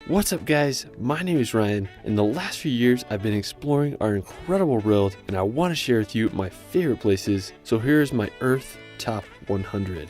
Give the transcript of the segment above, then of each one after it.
What's up guys, my name is Ryan. In the last few years I've been exploring our incredible world and I want to share with you my favorite places, so here's my Earth Top 100.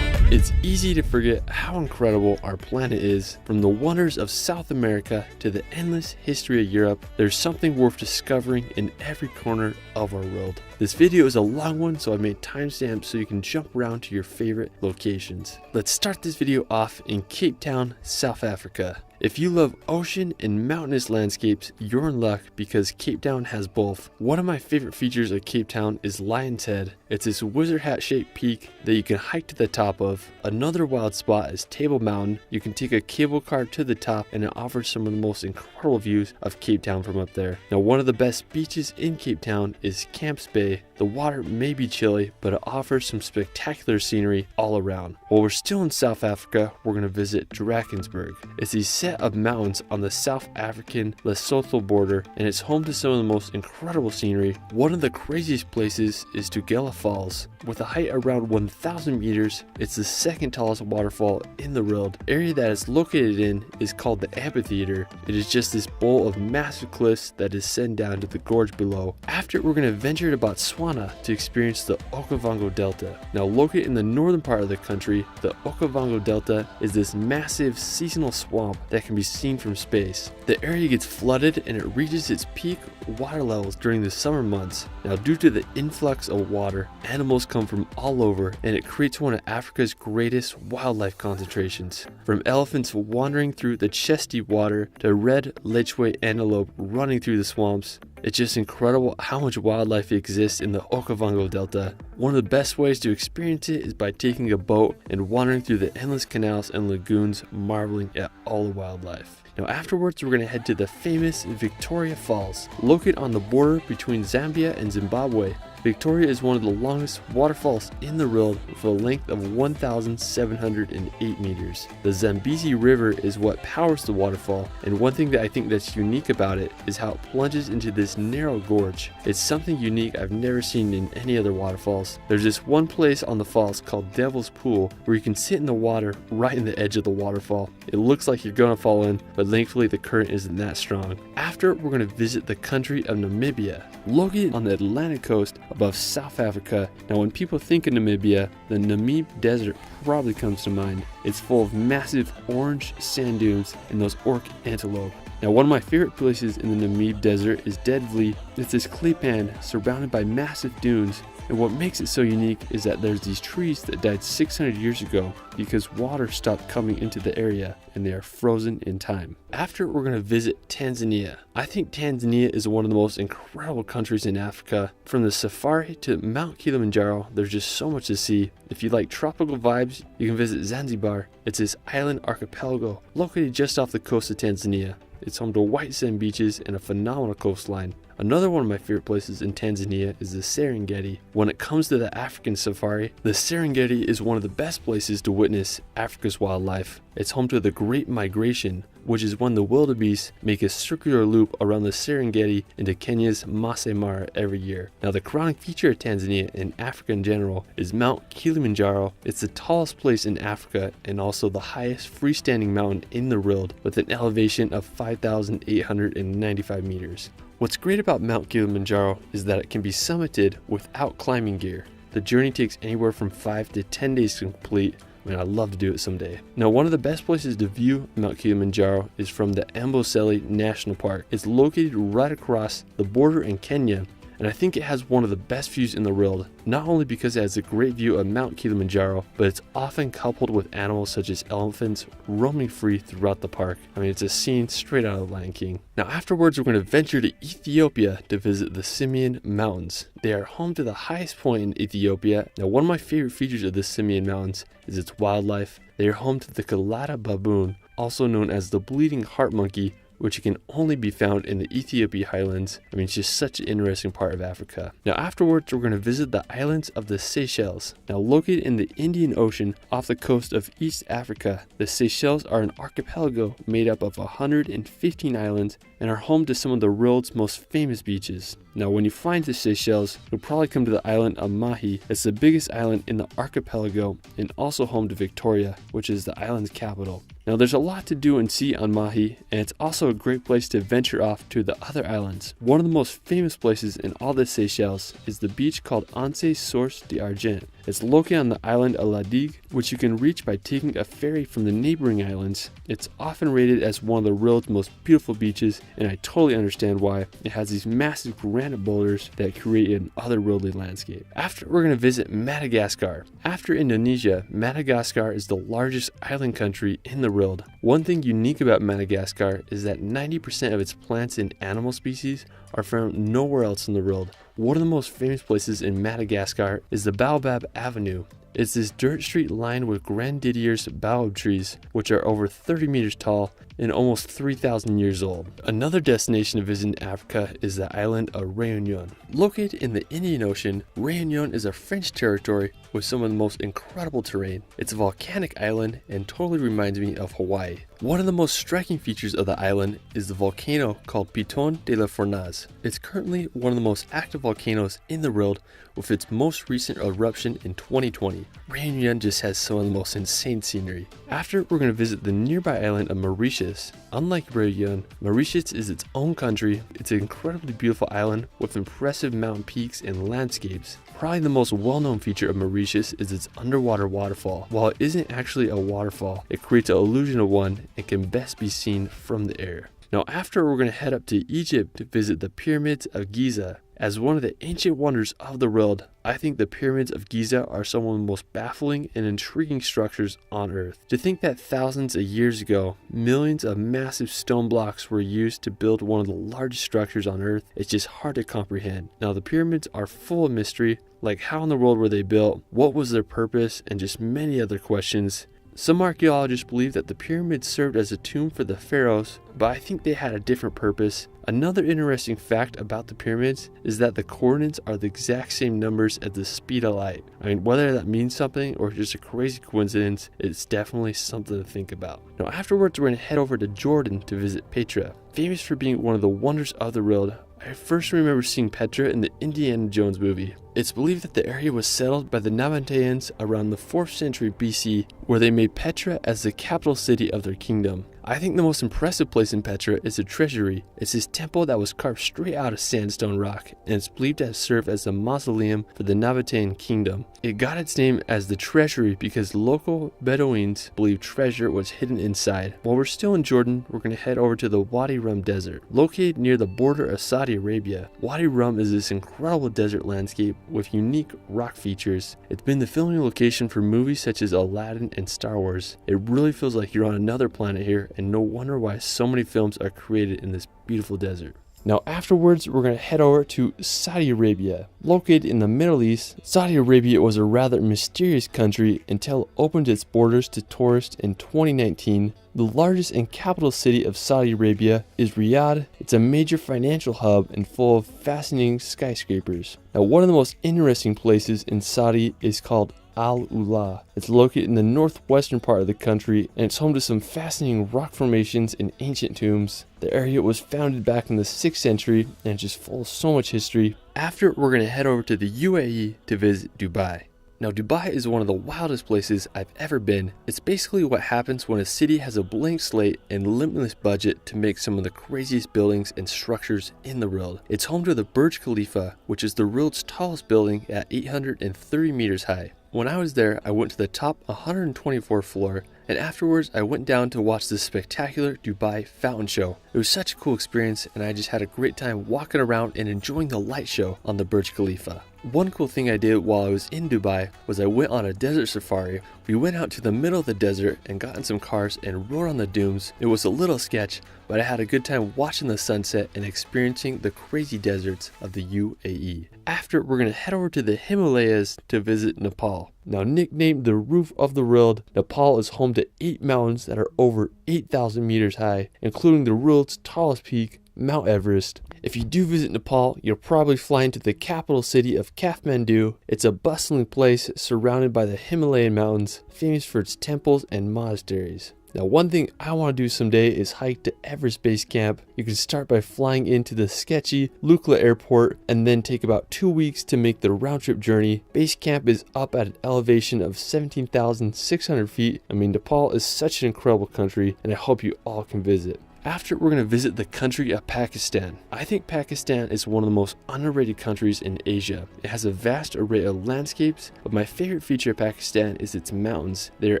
It's easy to forget how incredible our planet is. From the wonders of South America to the endless history of Europe, there's something worth discovering in every corner of our world. This video is a long one, so I made timestamps so you can jump around to your favorite locations. Let's start this video off in Cape Town, South Africa. If you love ocean and mountainous landscapes, you're in luck because Cape Town has both. One of my favorite features of Cape Town is Lion's Head. It's this wizard hat shaped peak that you can hike to the top of. Another wild spot is Table Mountain. You can take a cable car to the top and it offers some of the most incredible views of Cape Town from up there. Now, one of the best beaches in Cape Town is Camps Bay. The water may be chilly, but it offers some spectacular scenery all around. While we're still in South Africa, we're going to visit Drakensberg. It's a set of mountains on the South African Lesotho border, and it's home to some of the most incredible scenery. One of the craziest places is Tugela Falls. With a height around 1,000 meters, it's the second tallest waterfall in the world. The area that it's located in is called the amphitheater. It is just this bowl of massive cliffs that descend down to the gorge below. After, we're going to venture to Botswana to experience the Okavango Delta. Now, located in the northern part of the country, the Okavango Delta is this massive seasonal swamp that can be seen from space. The area gets flooded and it reaches its peak water levels during the summer months. Now, due to the influx of water, animals come from all over and it creates one of Africa's greatest wildlife concentrations. From elephants wandering through the chest deep water to red lechwe antelope running through the swamps, it's just incredible how much wildlife exists in the Okavango Delta. One of the best ways to experience it is by taking a boat and wandering through the endless canals and lagoons, marveling at all the wildlife. Now, afterwards, we're going to head to the famous Victoria Falls. Located on the border between Zambia and Zimbabwe, Victoria is one of the longest waterfalls in the world with a length of 1,708 meters. The Zambezi River is what powers the waterfall, and one thing that I think that's unique about it is how it plunges into this narrow gorge. It's something unique I've never seen in any other waterfalls. There's this one place on the falls called Devil's Pool where you can sit in the water right in the edge of the waterfall. It looks like you're gonna fall in, but thankfully the current isn't that strong. After, we're gonna visit the country of Namibia. Located on the Atlantic coast above South Africa. Now, when people think of Namibia, the Namib Desert probably comes to mind. It's full of massive orange sand dunes and those orc antelope. Now, one of my favorite places in the Namib Desert is Deadvlei. It's this clay pan surrounded by massive dunes, and what makes it so unique is that there's these trees that died 600 years ago because water stopped coming into the area and they are frozen in time. After, we're going to visit Tanzania. I think Tanzania is one of the most incredible countries in Africa. From the safari to Mount Kilimanjaro, there's just so much to see. If you like tropical vibes, you can visit Zanzibar. It's this island archipelago located just off the coast of Tanzania. It's home to white sand beaches and a phenomenal coastline. Another one of my favorite places in Tanzania is the Serengeti. When it comes to the African safari, the Serengeti is one of the best places to witness Africa's wildlife. It's home to the Great Migration, which is when the wildebeest make a circular loop around the Serengeti into Kenya's Masai Mara every year. Now, the crowning feature of Tanzania and Africa in general is Mount Kilimanjaro. It's the tallest place in Africa and also the highest freestanding mountain in the world with an elevation of 5,895 meters. What's great about Mount Kilimanjaro is that it can be summited without climbing gear. The journey takes anywhere from 5 to 10 days to complete. Man, I'd love to do it someday. Now, one of the best places to view Mount Kilimanjaro is from the Amboseli National Park. It's located right across the border in Kenya, and I think it has one of the best views in the world, not only because it has a great view of Mount Kilimanjaro, but it's often coupled with animals such as elephants roaming free throughout the park. I mean, it's a scene straight out of Lion King. Now, afterwards, we're going to venture to Ethiopia to visit the Simien Mountains. They are home to the highest point in Ethiopia. Now, one of my favorite features of the Simien Mountains is its wildlife. They are home to the Kalada baboon, also known as the bleeding heart monkey, which can only be found in the Ethiopia highlands. I mean, it's just such an interesting part of Africa. Now, afterwards, we're going to visit the islands of the Seychelles. Now, located in the Indian Ocean off the coast of East Africa, the Seychelles are an archipelago made up of 115 islands and are home to some of the world's most famous beaches. Now when you find the Seychelles, you'll probably come to the island of Mahi. It's the biggest island in the archipelago and also home to Victoria, which is the island's capital. Now there's a lot to do and see on Mahi, and it's also a great place to venture off to the other islands. One of the most famous places in all the Seychelles is the beach called Anse Source d'Argent. It's located on the island of La Digue, which you can reach by taking a ferry from the neighboring islands. It's often rated as one of the world's most beautiful beaches, and I totally understand why. It has these massive granite boulders that create an otherworldly landscape. After, we're going to visit Madagascar. After Indonesia, Madagascar is the largest island country in the world. One thing unique about Madagascar is that 90% of its plants and animal species are found nowhere else in the world. One of the most famous places in Madagascar is the Baobab Avenue. It's this dirt street lined with Grandidier's baobab trees, which are over 30 meters tall and almost 3,000 years old. Another destination to visit in Africa is the island of Réunion. Located in the Indian Ocean, Réunion is a French territory with some of the most incredible terrain. It's a volcanic island and totally reminds me of Hawaii. One of the most striking features of the island is the volcano called Piton de la Fournaise. It's currently one of the most active volcanoes in the world, with its most recent eruption in 2020. Réunion just has some of the most insane scenery. After, we're going to visit the nearby island of Mauritius. Unlike Réunion, Mauritius is its own country. It's an incredibly beautiful island with impressive mountain peaks and landscapes. Probably the most well-known feature of Mauritius is its underwater waterfall. While it isn't actually a waterfall, it creates an illusion of one and can best be seen from the air. Now after, we're going to head up to Egypt to visit the pyramids of Giza. As one of the ancient wonders of the world, I think the pyramids of Giza are some of the most baffling and intriguing structures on Earth. To think that thousands of years ago, millions of massive stone blocks were used to build one of the largest structures on Earth, it's just hard to comprehend. Now the pyramids are full of mystery, like how in the world were they built, what was their purpose, and just many other questions. Some archaeologists believe that the pyramids served as a tomb for the pharaohs, but I think they had a different purpose. Another interesting fact about the pyramids is that the coordinates are the exact same numbers as the speed of light. I mean, whether that means something or just a crazy coincidence, it's definitely something to think about. Now afterwards, we're going to head over to Jordan to visit Petra. Famous for being one of the wonders of the world, I first remember seeing Petra in the Indiana Jones movie. It's believed that the area was settled by the Nabateans around the 4th century BC, where they made Petra as the capital city of their kingdom. I think the most impressive place in Petra is the treasury. It's this temple that was carved straight out of sandstone rock, and it's believed to have served as a mausoleum for the Nabatean kingdom. It got its name as the treasury because local Bedouins believed treasure was hidden inside. While we're still in Jordan, we're going to head over to the Wadi Rum Desert. Located near the border of Saudi Arabia, Wadi Rum is this incredible desert landscape with unique rock features. It's been the filming location for movies such as Aladdin and Star Wars. It really feels like you're on another planet here, and no wonder why so many films are created in this beautiful desert. Now afterwards, we're going to head over to Saudi Arabia. Located in the Middle East, Saudi Arabia was a rather mysterious country until it opened its borders to tourists in 2019. The largest and capital city of Saudi Arabia is Riyadh. It's a major financial hub and full of fascinating skyscrapers. Now one of the most interesting places in Saudi is called Al-Ula. It's located in the northwestern part of the country, and it's home to some fascinating rock formations and ancient tombs. The area was founded back in the 6th century, and it's just full of so much history. After, we're going to head over to the UAE to visit Dubai. Now Dubai is one of the wildest places I've ever been. It's basically what happens when a city has a blank slate and limitless budget to make some of the craziest buildings and structures in the world. It's home to the Burj Khalifa, which is the world's tallest building at 830 meters high. When I was there, I went to the top 124th floor, and afterwards I went down to watch this spectacular Dubai fountain show. It was such a cool experience, and I just had a great time walking around and enjoying the light show on the Burj Khalifa. One cool thing I did while I was in Dubai was I went on a desert safari. We went out to the middle of the desert and got in some cars and rode on the dunes. It was a little sketch, but I had a good time watching the sunset and experiencing the crazy deserts of the UAE. After, we're going to head over to the Himalayas to visit Nepal. Now nicknamed the roof of the world, Nepal is home to 8 mountains that are over 8,000 meters high, including the world's tallest peak, Mount Everest. If you do visit Nepal, you'll probably fly into the capital city of Kathmandu. It's a bustling place surrounded by the Himalayan mountains, famous for its temples and monasteries. Now, one thing I want to do someday is hike to Everest Base Camp. You can start by flying into the sketchy Lukla Airport and then take about 2 weeks to make the round trip journey. Base Camp is up at an elevation of 17,600 feet. I mean, Nepal is such an incredible country, and I hope you all can visit. After, we're going to visit the country of Pakistan. I think Pakistan is one of the most underrated countries in Asia. It has a vast array of landscapes, but my favorite feature of Pakistan is its mountains. They are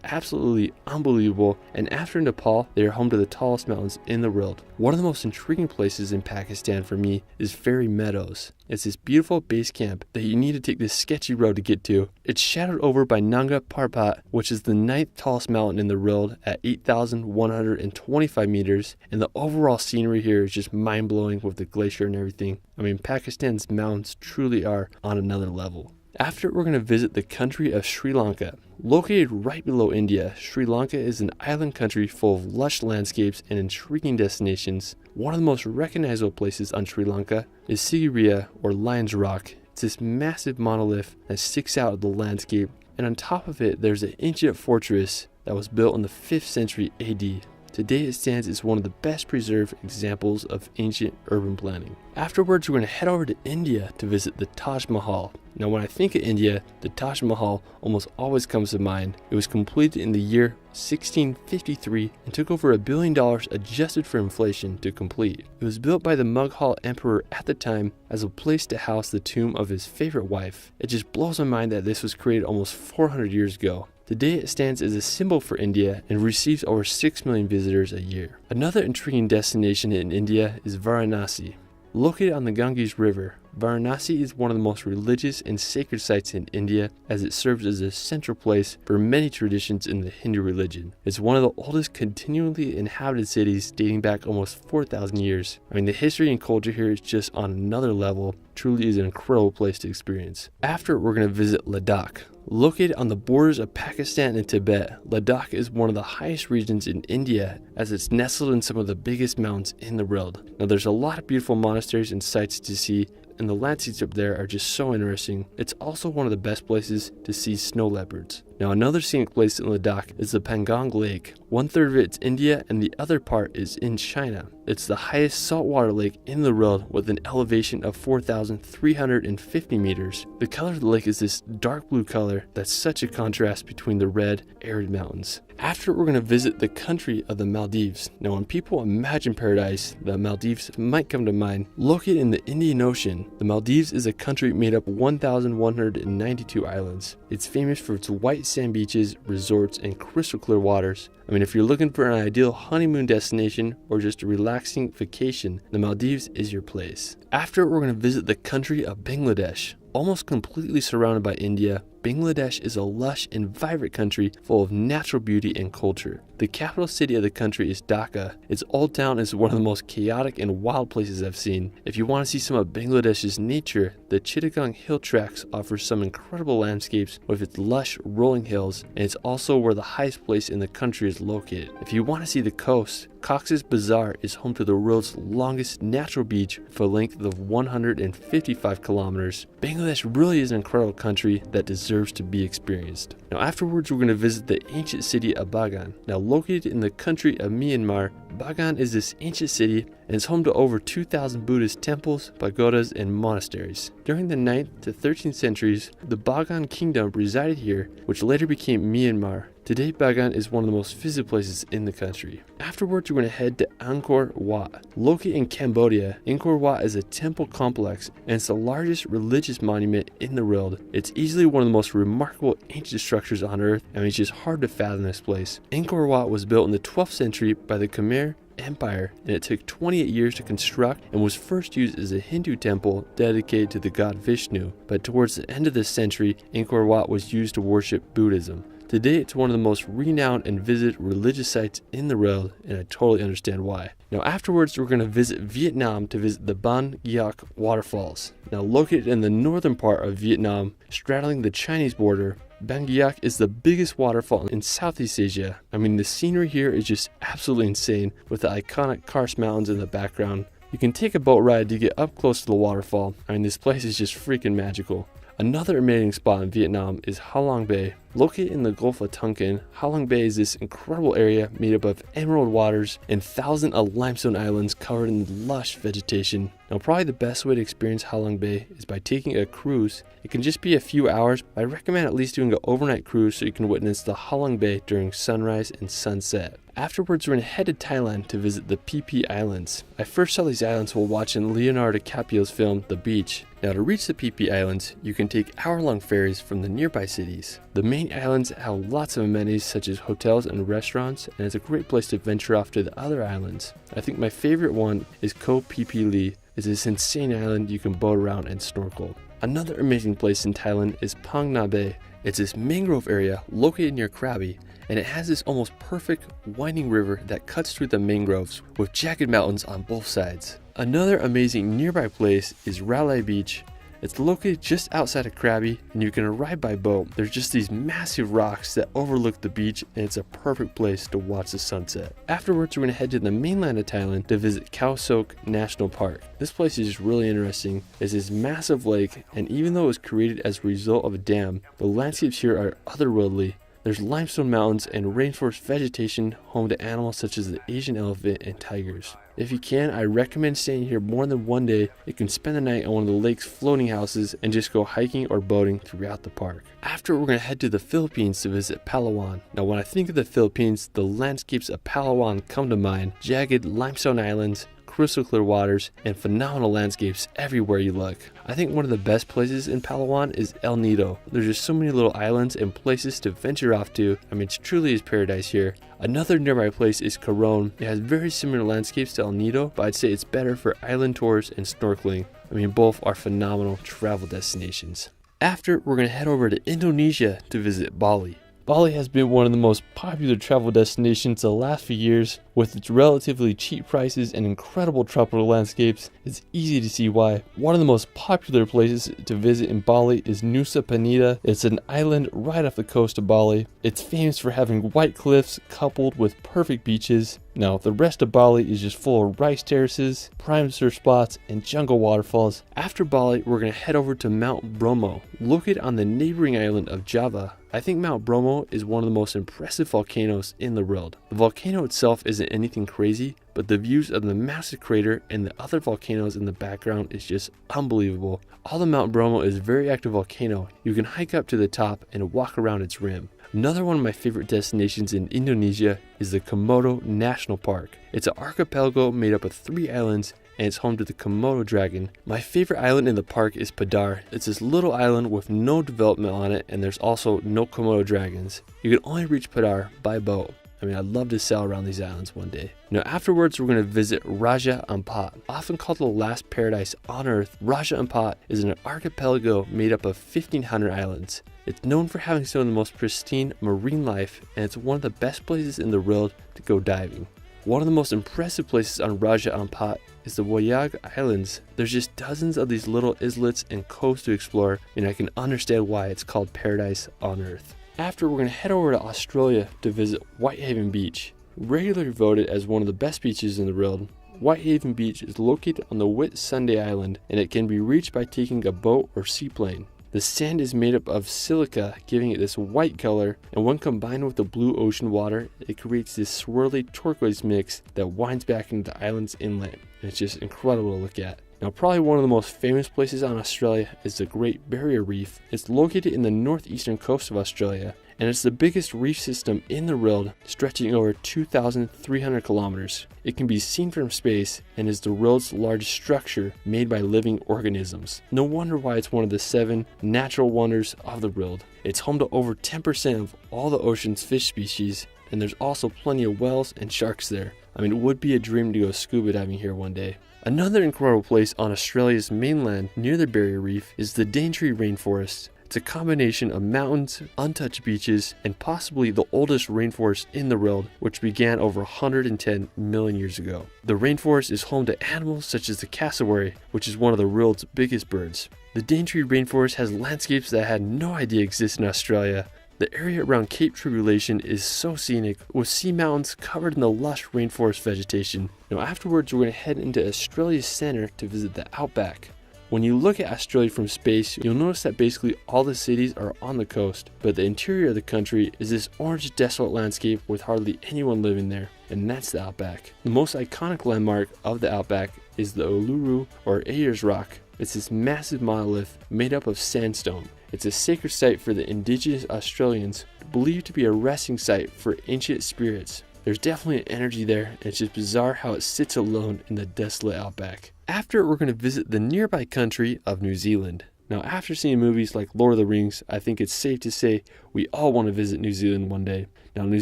absolutely unbelievable, and after Nepal, they are home to the tallest mountains in the world. One of the most intriguing places in Pakistan for me is Fairy Meadows. It's this beautiful base camp that you need to take this sketchy road to get to. It's shadowed over by Nanga Parbat, which is the 9th tallest mountain in the world at 8,125 meters, and the overall scenery here is just mind-blowing with the glacier and everything. I mean, Pakistan's mountains truly are on another level. After, we're going to visit the country of Sri Lanka. Located right below India, Sri Lanka is an island country full of lush landscapes and intriguing destinations. One of the most recognizable places on Sri Lanka is Sigiriya, or Lion's Rock. It's this massive monolith that sticks out of the landscape, and on top of it there's an ancient fortress that was built in the 5th century AD. Today it stands as one of the best preserved examples of ancient urban planning. Afterwards, we're going to head over to India to visit the Taj Mahal. Now, when I think of India, the Taj Mahal almost always comes to mind. It was completed in the year 1653 and took over $1 billion adjusted for inflation to complete. It was built by the Mughal emperor at the time as a place to house the tomb of his favorite wife. It just blows my mind that this was created almost 400 years ago. Today it stands as a symbol for India and receives over 6 million visitors a year. Another intriguing destination in India is Varanasi. Located on the Ganges River, Varanasi is one of the most religious and sacred sites in India, as it serves as a central place for many traditions in the Hindu religion. It's one of the oldest continually inhabited cities, dating back almost 4,000 years. I mean, the history and culture here is just on another level. Truly is an incredible place to experience. After, we're going to visit Ladakh. Located on the borders of Pakistan and Tibet, Ladakh is one of the highest regions in India, as it's nestled in some of the biggest mountains in the world. Now, there's a lot of beautiful monasteries and sites to see, and the landscapes up there are just so interesting. It's also one of the best places to see snow leopards. Now, another scenic place in Ladakh is the Pangong Lake. 1/3 of it is India and the other part is in China. It's the highest saltwater lake in the world with an elevation of 4,350 meters. The color of the lake is this dark blue color that's such a contrast between the red, arid mountains. After, we're going to visit the country of the Maldives. Now, when people imagine paradise, the Maldives might come to mind. Located in the Indian Ocean, the Maldives is a country made up of 1,192 islands. It's famous for its white sand beaches, resorts, and crystal clear waters. I mean, if you're looking for an ideal honeymoon destination or just a relaxing vacation, the Maldives is your place. After, we're going to visit the country of Bangladesh. Almost completely surrounded by India, Bangladesh is a lush and vibrant country full of natural beauty and culture. The capital city of the country is Dhaka. Its old town is one of the most chaotic and wild places I've seen. If you want to see some of Bangladesh's nature, the Chittagong Hill Tracts offers some incredible landscapes with its lush rolling hills, and it's also where the highest place in the country is located. If you want to see the coast, Cox's Bazar is home to the world's longest natural beach for a length of 155 kilometers. Bangladesh really is an incredible country that deserves to be experienced. Now, afterwards, we're going to visit the ancient city of Bagan. Now, located in the country of Myanmar, Bagan is this ancient city and is home to over 2,000 Buddhist temples, pagodas, and monasteries. During the 9th to 13th centuries, the Bagan kingdom resided here, which later became Myanmar. Today, Bagan is one of the most visited places in the country. Afterwards, we're going to head to Angkor Wat. Located in Cambodia, Angkor Wat is a temple complex, and it's the largest religious monument in the world. It's easily one of the most remarkable ancient structures on Earth, and it's just hard to fathom this place. Angkor Wat was built in the 12th century by the Khmer Empire, and it took 28 years to construct and was first used as a Hindu temple dedicated to the god Vishnu. But towards the end of this century, Angkor Wat was used to worship Buddhism. Today, it's one of the most renowned and visited religious sites in the world, and I totally understand why. Now, afterwards, we're going to visit Vietnam to visit the Ban Giac waterfalls. Now, located in the northern part of Vietnam, straddling the Chinese border, Ban Giac is the biggest waterfall in Southeast Asia. I mean, the scenery here is just absolutely insane, with the iconic Karst Mountains in the background. You can take a boat ride to get up close to the waterfall. I mean, this place is just freaking magical. Another amazing spot in Vietnam is Ha Long Bay. Located in the Gulf of Tonkin, Halong Bay is this incredible area made up of emerald waters and thousands of limestone islands covered in lush vegetation. Now, probably the best way to experience Halong Bay is by taking a cruise. It can just be a few hours, but I recommend at least doing an overnight cruise so you can witness the Halong Bay during sunrise and sunset. Afterwards, we're going to head to Thailand to visit the Phi Phi Islands. I first saw these islands while watching Leonardo DiCaprio's film The Beach. Now, to reach the Phi Phi Islands, you can take hour-long ferries from the nearby cities. The main islands have lots of amenities such as hotels and restaurants, and it's a great place to venture off to the other islands. I think my favorite one is Koh Phi Phi Lee. It's this insane island you can boat around and snorkel. Another amazing place in Thailand is Phang Nga Bay. It's this mangrove area located near Krabi, and it has this almost perfect winding river that cuts through the mangroves with jagged mountains on both sides. Another amazing nearby place is Railay Beach. It's located just outside of Krabi, and you can arrive by boat. There's just these massive rocks that overlook the beach, and it's a perfect place to watch the sunset. Afterwards, we're going to head to the mainland of Thailand to visit Khao Sok National Park. This place is just really interesting. It's this massive lake, and even though it was created as a result of a dam, the landscapes here are otherworldly. There's limestone mountains and rainforest vegetation home to animals such as the Asian elephant and tigers. If you can, I recommend staying here more than one day. You can spend the night on one of the lake's floating houses and just go hiking or boating throughout the park. After, we're going to head to the Philippines to visit Palawan. Now, when I think of the Philippines, the landscapes of Palawan come to mind. Jagged limestone islands, crystal clear waters, and phenomenal landscapes everywhere you look. I think one of the best places in Palawan is El Nido. There's just so many little islands and places to venture off to. I mean, it truly is paradise here. Another nearby place is Coron. It has very similar landscapes to El Nido, but I'd say it's better for island tours and snorkeling. I mean, both are phenomenal travel destinations. After, we're going to head over to Indonesia to visit Bali. Bali has been one of the most popular travel destinations the last few years. With its relatively cheap prices and incredible tropical landscapes, it's easy to see why. One of the most popular places to visit in Bali is Nusa Penida. It's an island right off the coast of Bali. It's famous for having white cliffs coupled with perfect beaches. Now, the rest of Bali is just full of rice terraces, prime surf spots, and jungle waterfalls. After Bali, we're going to head over to Mount Bromo, located on the neighboring island of Java. I think Mount Bromo is one of the most impressive volcanoes in the world. The volcano itself isn't anything crazy, but the views of the massive crater and the other volcanoes in the background is just unbelievable. Although Mount Bromo is a very active volcano, you can hike up to the top and walk around its rim. Another one of my favorite destinations in Indonesia is the Komodo National Park. It's an archipelago made up of 3 islands, and it's home to the Komodo dragon. My favorite island in the park is Padar. It's this little island with no development on it, and there's also no Komodo dragons. You can only reach Padar by boat. I mean, I'd love to sail around these islands one day. Now, afterwards, we're going to visit Raja Ampat. Often called the last paradise on Earth, Raja Ampat is an archipelago made up of 1,500 islands. It's known for having some of the most pristine marine life, and it's one of the best places in the world to go diving. One of the most impressive places on Raja Ampat is the Wayag Islands. There's just dozens of these little islets and coves to explore, and I can understand why it's called paradise on Earth. After, we're going to head over to Australia to visit Whitehaven Beach. Regularly voted as one of the best beaches in the world, Whitehaven Beach is located on the Whitsunday Island, and it can be reached by taking a boat or seaplane. The sand is made up of silica, giving it this white color, and when combined with the blue ocean water, it creates this swirly turquoise mix that winds back into the island's inlet. And it's just incredible to look at. Now, probably one of the most famous places on Australia is the Great Barrier Reef. It's located in the northeastern coast of Australia, and it's the biggest reef system in the world, stretching over 2,300 kilometers. It can be seen from space and is the world's largest structure made by living organisms. No wonder why it's one of the 7 natural wonders of the world. It's home to over 10% of all the ocean's fish species, and there's also plenty of whales and sharks there. I mean, it would be a dream to go scuba diving here one day. Another incredible place on Australia's mainland near the Barrier Reef is the Daintree Rainforest. It's a combination of mountains, untouched beaches, and possibly the oldest rainforest in the world, which began over 110 million years ago. The rainforest is home to animals such as the cassowary, which is one of the world's biggest birds. The Daintree Rainforest has landscapes that I had no idea exist in Australia. The area around Cape Tribulation is so scenic, with sea mountains covered in the lush rainforest vegetation. Now, afterwards, we're going to head into Australia's centre to visit the Outback. When you look at Australia from space, you'll notice that basically all the cities are on the coast, but the interior of the country is this orange desolate landscape with hardly anyone living there, and that's the outback. The most iconic landmark of the outback is the Uluru or Ayers Rock. It's this massive monolith made up of sandstone. It's a sacred site for the indigenous Australians, believed to be a resting site for ancient spirits. There's definitely an energy there, and it's just bizarre how it sits alone in the desolate outback. After, we're going to visit the nearby country of New Zealand. Now, after seeing movies like Lord of the Rings, I think it's safe to say we all want to visit New Zealand one day. Now, New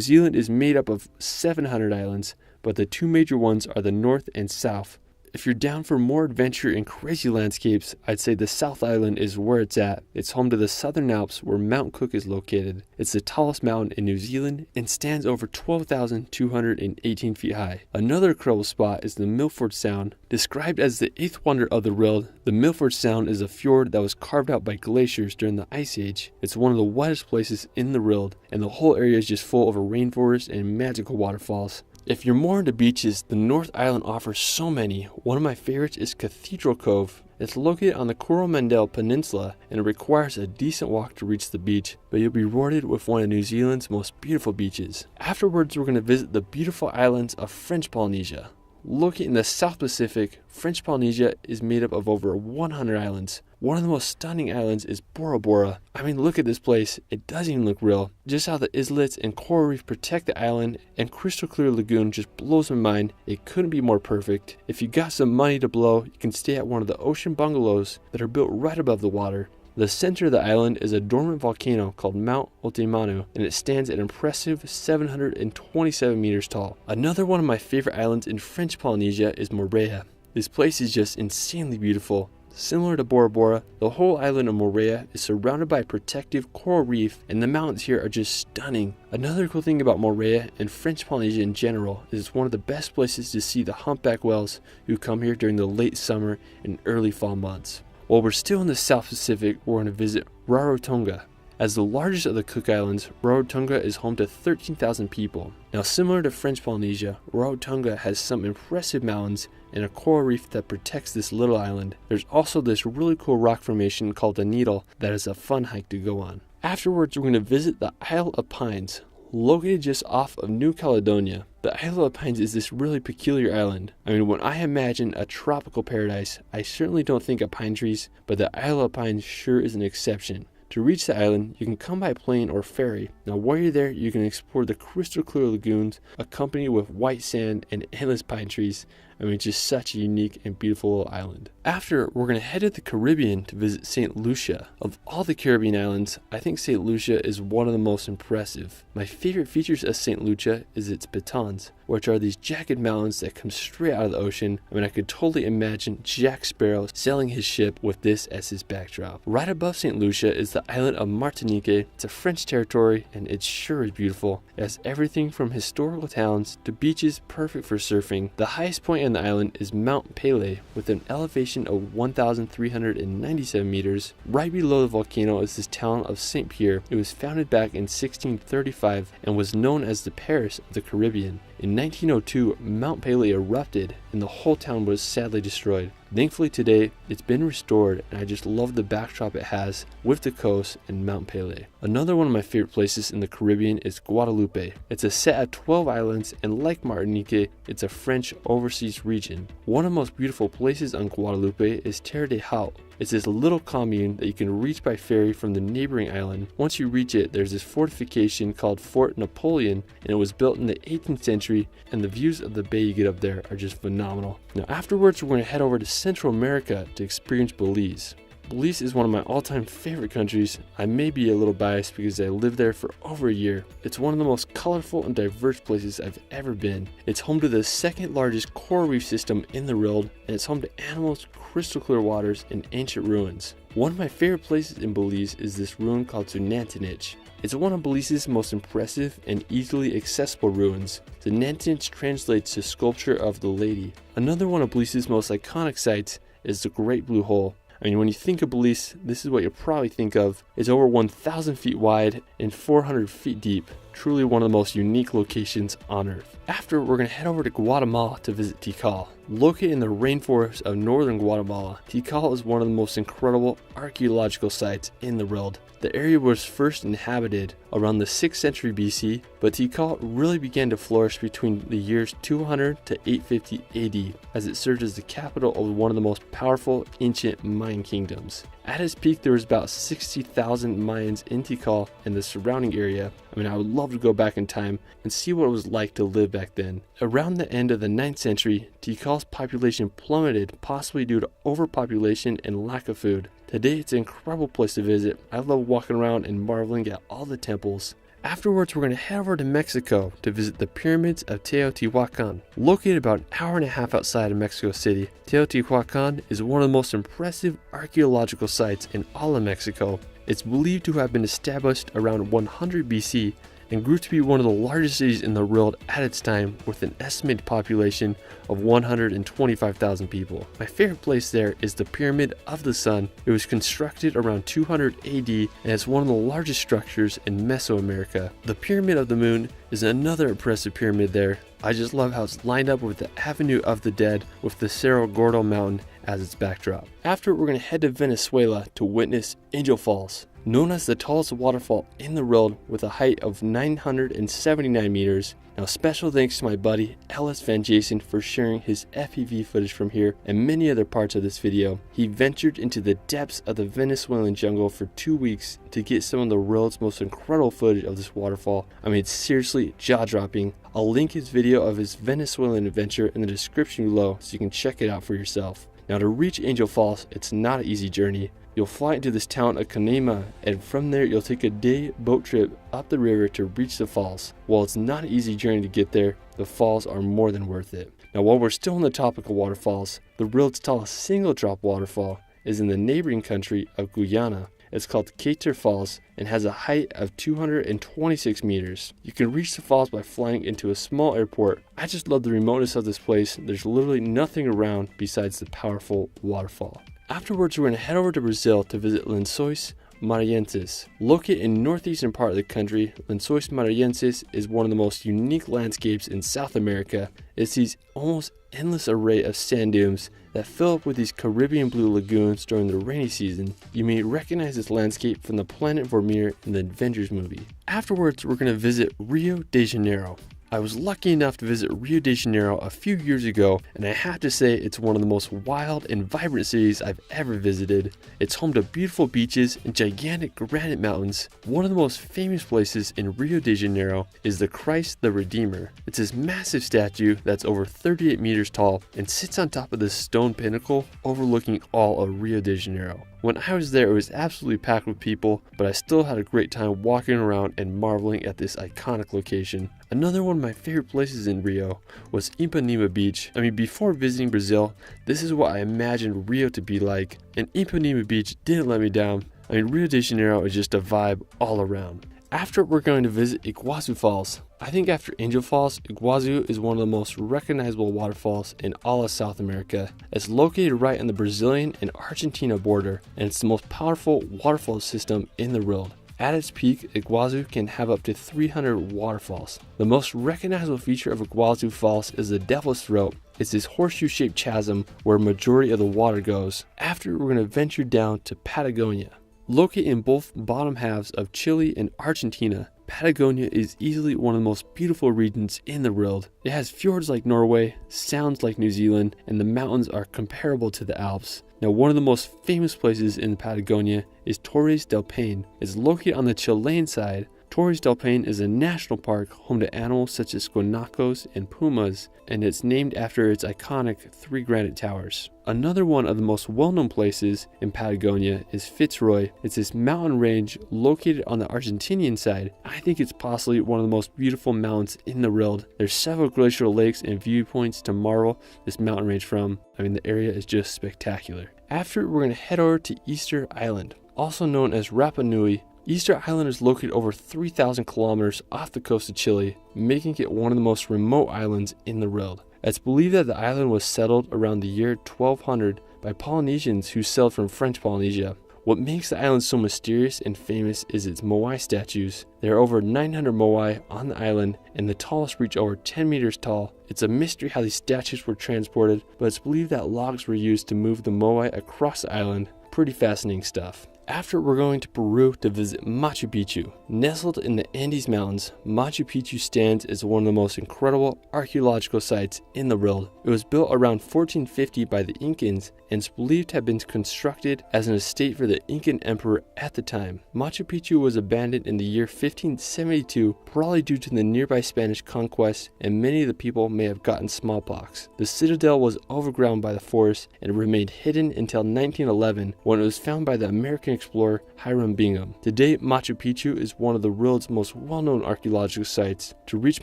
Zealand is made up of 700 islands, but the two major ones are the North and South. If you're down for more adventure and crazy landscapes, I'd say the South Island is where it's at. It's home to the Southern Alps where Mount Cook is located. It's the tallest mountain in New Zealand and stands over 12,218 feet high. Another incredible spot is the Milford Sound. Described as the eighth wonder of the world, the Milford Sound is a fjord that was carved out by glaciers during the Ice Age. It's one of the wettest places in the world, and the whole area is just full of a rainforest and magical waterfalls. If you're more into beaches, the North Island offers so many. One of my favorites is Cathedral Cove. It's located on the Coromandel Peninsula, and it requires a decent walk to reach the beach, but you'll be rewarded with one of New Zealand's most beautiful beaches. Afterwards, we're going to visit the beautiful islands of French Polynesia. Located in the South Pacific, French Polynesia is made up of over 100 islands. One of the most stunning islands is Bora Bora. I mean, look at this place. It doesn't even look real. Just how the islets and coral reef protect the island and crystal clear lagoon just blows my mind. It couldn't be more perfect. If you got some money to blow, you can stay at one of the ocean bungalows that are built right above the water. The center of the island is a dormant volcano called Mount Otemanu, and it stands at an impressive 727 meters tall. Another one of my favorite islands in French Polynesia is Moorea. This place is just insanely beautiful. Similar to Bora Bora, the whole island of Moorea is surrounded by a protective coral reef, and the mountains here are just stunning. Another cool thing about Moorea and French Polynesia in general is it's one of the best places to see the humpback whales who come here during the late summer and early fall months. While we're still in the South Pacific, we're going to visit Rarotonga. As the largest of the Cook Islands, Rarotonga is home to 13,000 people. Now, similar to French Polynesia, Rarotonga has some impressive mountains and a coral reef that protects this little island. There's also this really cool rock formation called the Needle that is a fun hike to go on. Afterwards, we're going to visit the Isle of Pines. Located just off of New Caledonia, the Isle of Pines is this really peculiar island. I mean, when I imagine a tropical paradise, I certainly don't think of pine trees, but the Isle of Pines sure is an exception. To reach the island, you can come by plane or ferry. Now, while you're there, you can explore the crystal clear lagoons, accompanied with white sand and endless pine trees. I mean, just such a unique and beautiful little island. After, we're going to head to the Caribbean to visit St. Lucia. Of all the Caribbean islands, I think St. Lucia is one of the most impressive. My favorite features of St. Lucia is its pitons, which are these jagged mountains that come straight out of the ocean. I mean, I could totally imagine Jack Sparrow sailing his ship with this as his backdrop. Right above St. Lucia is the island of Martinique. It's a French territory, and it sure is beautiful. It has everything from historical towns to beaches perfect for surfing. The highest point on the island is Mount Pelée with an elevation of 1,397 meters. Right below the volcano is this town of St. Pierre. It was founded back in 1635 and was known as the Paris of the Caribbean. In 1902, Mount Pelée erupted and the whole town was sadly destroyed. Thankfully today, it's been restored, and I just love the backdrop it has with the coast and Mount Pelée. Another one of my favorite places in the Caribbean is Guadeloupe. It's a set of 12 islands, and like Martinique, it's a French overseas region. One of the most beautiful places on Guadeloupe is Terre de Haut. It's this little commune that you can reach by ferry from the neighboring island. Once you reach it, there's this fortification called Fort Napoleon, and it was built in the 18th century, and the views of the bay you get up there are just phenomenal. Now afterwards, we're going to head over to Central America to experience Belize. Belize is one of my all-time favorite countries. I may be a little biased because I lived there for over a year. It's one of the most colorful and diverse places I've ever been. It's home to the second largest coral reef system in the world, and it's home to animals, crystal clear waters, and ancient ruins. One of my favorite places in Belize is this ruin called Sunantinich. It's one of Belize's most impressive and easily accessible ruins. Sunantinich translates to Sculpture of the Lady. Another one of Belize's most iconic sites is the Great Blue Hole. I mean, when you think of Belize, this is what you'll probably think of. It's over 1,000 feet wide and 400 feet deep. Truly one of the most unique locations on Earth. After, we're going to head over to Guatemala to visit Tikal. Located in the rainforest of northern Guatemala, Tikal is one of the most incredible archaeological sites in the world. The area was first inhabited around the 6th century BC, but Tikal really began to flourish between the years 200 to 850 AD, as it served as the capital of one of the most powerful ancient Mayan kingdoms. At its peak, there was about 60,000 Mayans in Tikal and the surrounding area. I would love to go back in time and see what it was like to live back then. Around the end of the 9th century, Tikal's population plummeted, possibly due to overpopulation and lack of food. Today, it's an incredible place to visit. I love walking around and marveling at all the temples. Afterwards, we're going to head over to Mexico to visit the pyramids of Teotihuacan. Located about an hour and a half outside of Mexico City, Teotihuacan is one of the most impressive archaeological sites in all of Mexico. It's believed to have been established around 100 BC and grew to be one of the largest cities in the world at its time, with an estimated population of 125,000 people. My favorite place there is the Pyramid of the Sun. It was constructed around 200 AD and is one of the largest structures in Mesoamerica. The Pyramid of the Moon is another impressive pyramid there. I just love how it's lined up with the Avenue of the Dead with the Cerro Gordo mountain as its backdrop. After, we're going to head to Venezuela to witness Angel Falls. Known as the tallest waterfall in the world with a height of 979 meters. Now, special thanks to my buddy Ellis Van Jason for sharing his FPV footage from here and many other parts of this video. He ventured into the depths of the Venezuelan jungle for 2 weeks to get some of the world's most incredible footage of this waterfall. It's seriously jaw-dropping. I'll link his video of his Venezuelan adventure in the description below so you can check it out for yourself. Now, to reach Angel Falls, it's not an easy journey. You'll fly into this town of Canema, and from there you'll take a day boat trip up the river to reach the falls. While it's not an easy journey to get there, the falls are more than worth it. Now, while we're still on the topic of waterfalls, the world's tallest single drop waterfall is in the neighboring country of Guyana. It's called Kater Falls and has a height of 226 meters. You can reach the falls by flying into a small airport. I just love the remoteness of this place. There's literally nothing around besides the powerful waterfall. Afterwards, we're going to head over to Brazil to visit Lençóis Maranhenses. Located in the northeastern part of the country, Lençóis Maranhenses is one of the most unique landscapes in South America. It's these almost endless array of sand dunes that fill up with these Caribbean blue lagoons during the rainy season. You may recognize this landscape from the Planet Vormir in the Avengers movie. Afterwards, we're going to visit Rio de Janeiro. I was lucky enough to visit Rio de Janeiro a few years ago, and I have to say it's one of the most wild and vibrant cities I've ever visited. It's home to beautiful beaches and gigantic granite mountains. One of the most famous places in Rio de Janeiro is the Christ the Redeemer. It's this massive statue that's over 38 meters tall and sits on top of this stone pinnacle overlooking all of Rio de Janeiro. When I was there, it was absolutely packed with people, but I still had a great time walking around and marveling at this iconic location. Another one of my favorite places in Rio was Ipanema Beach. Before visiting Brazil, this is what I imagined Rio to be like, and Ipanema Beach didn't let me down. Rio de Janeiro is just a vibe all around. After, we're going to visit Iguazu Falls. I think after Angel Falls, Iguazu is one of the most recognizable waterfalls in all of South America. It's located right on the Brazilian and Argentina border, and it's the most powerful waterfall system in the world. At its peak, Iguazu can have up to 300 waterfalls. The most recognizable feature of Iguazu Falls is the Devil's Throat. It's this horseshoe-shaped chasm where a majority of the water goes. After, we're going to venture down to Patagonia. Located in both bottom halves of Chile and Argentina, Patagonia is easily one of the most beautiful regions in the world. It has fjords like Norway, sounds like New Zealand, and the mountains are comparable to the Alps. Now, one of the most famous places in Patagonia is Torres del Paine. It's located on the Chilean side. Torres del Paine is a national park home to animals such as guanacos and pumas, and it's named after its iconic 3 granite towers. Another one of the most well-known places in Patagonia is Fitzroy. It's this mountain range located on the Argentinian side. I think it's possibly one of the most beautiful mountains in the world. There's several glacial lakes and viewpoints to marvel this mountain range from. The area is just spectacular. After, we're going to head over to Easter Island, also known as Rapa Nui. Easter Island is located over 3,000 kilometers off the coast of Chile, making it one of the most remote islands in the world. It's believed that the island was settled around the year 1200 by Polynesians who sailed from French Polynesia. What makes the island so mysterious and famous is its moai statues. There are over 900 moai on the island, and the tallest reach over 10 meters tall. It's a mystery how these statues were transported, but it's believed that logs were used to move the moai across the island. Pretty fascinating stuff. After, we're going to Peru to visit Machu Picchu. Nestled in the Andes Mountains, Machu Picchu stands as one of the most incredible archaeological sites in the world. It was built around 1450 by the Incans and is believed to have been constructed as an estate for the Incan emperor at the time. Machu Picchu was abandoned in the year 1572, probably due to the nearby Spanish conquest, and many of the people may have gotten smallpox. The citadel was overgrown by the forest and remained hidden until 1911, when it was found by the American explorer Hiram Bingham. Today, Machu Picchu is one of the world's most well-known archaeological sites. To reach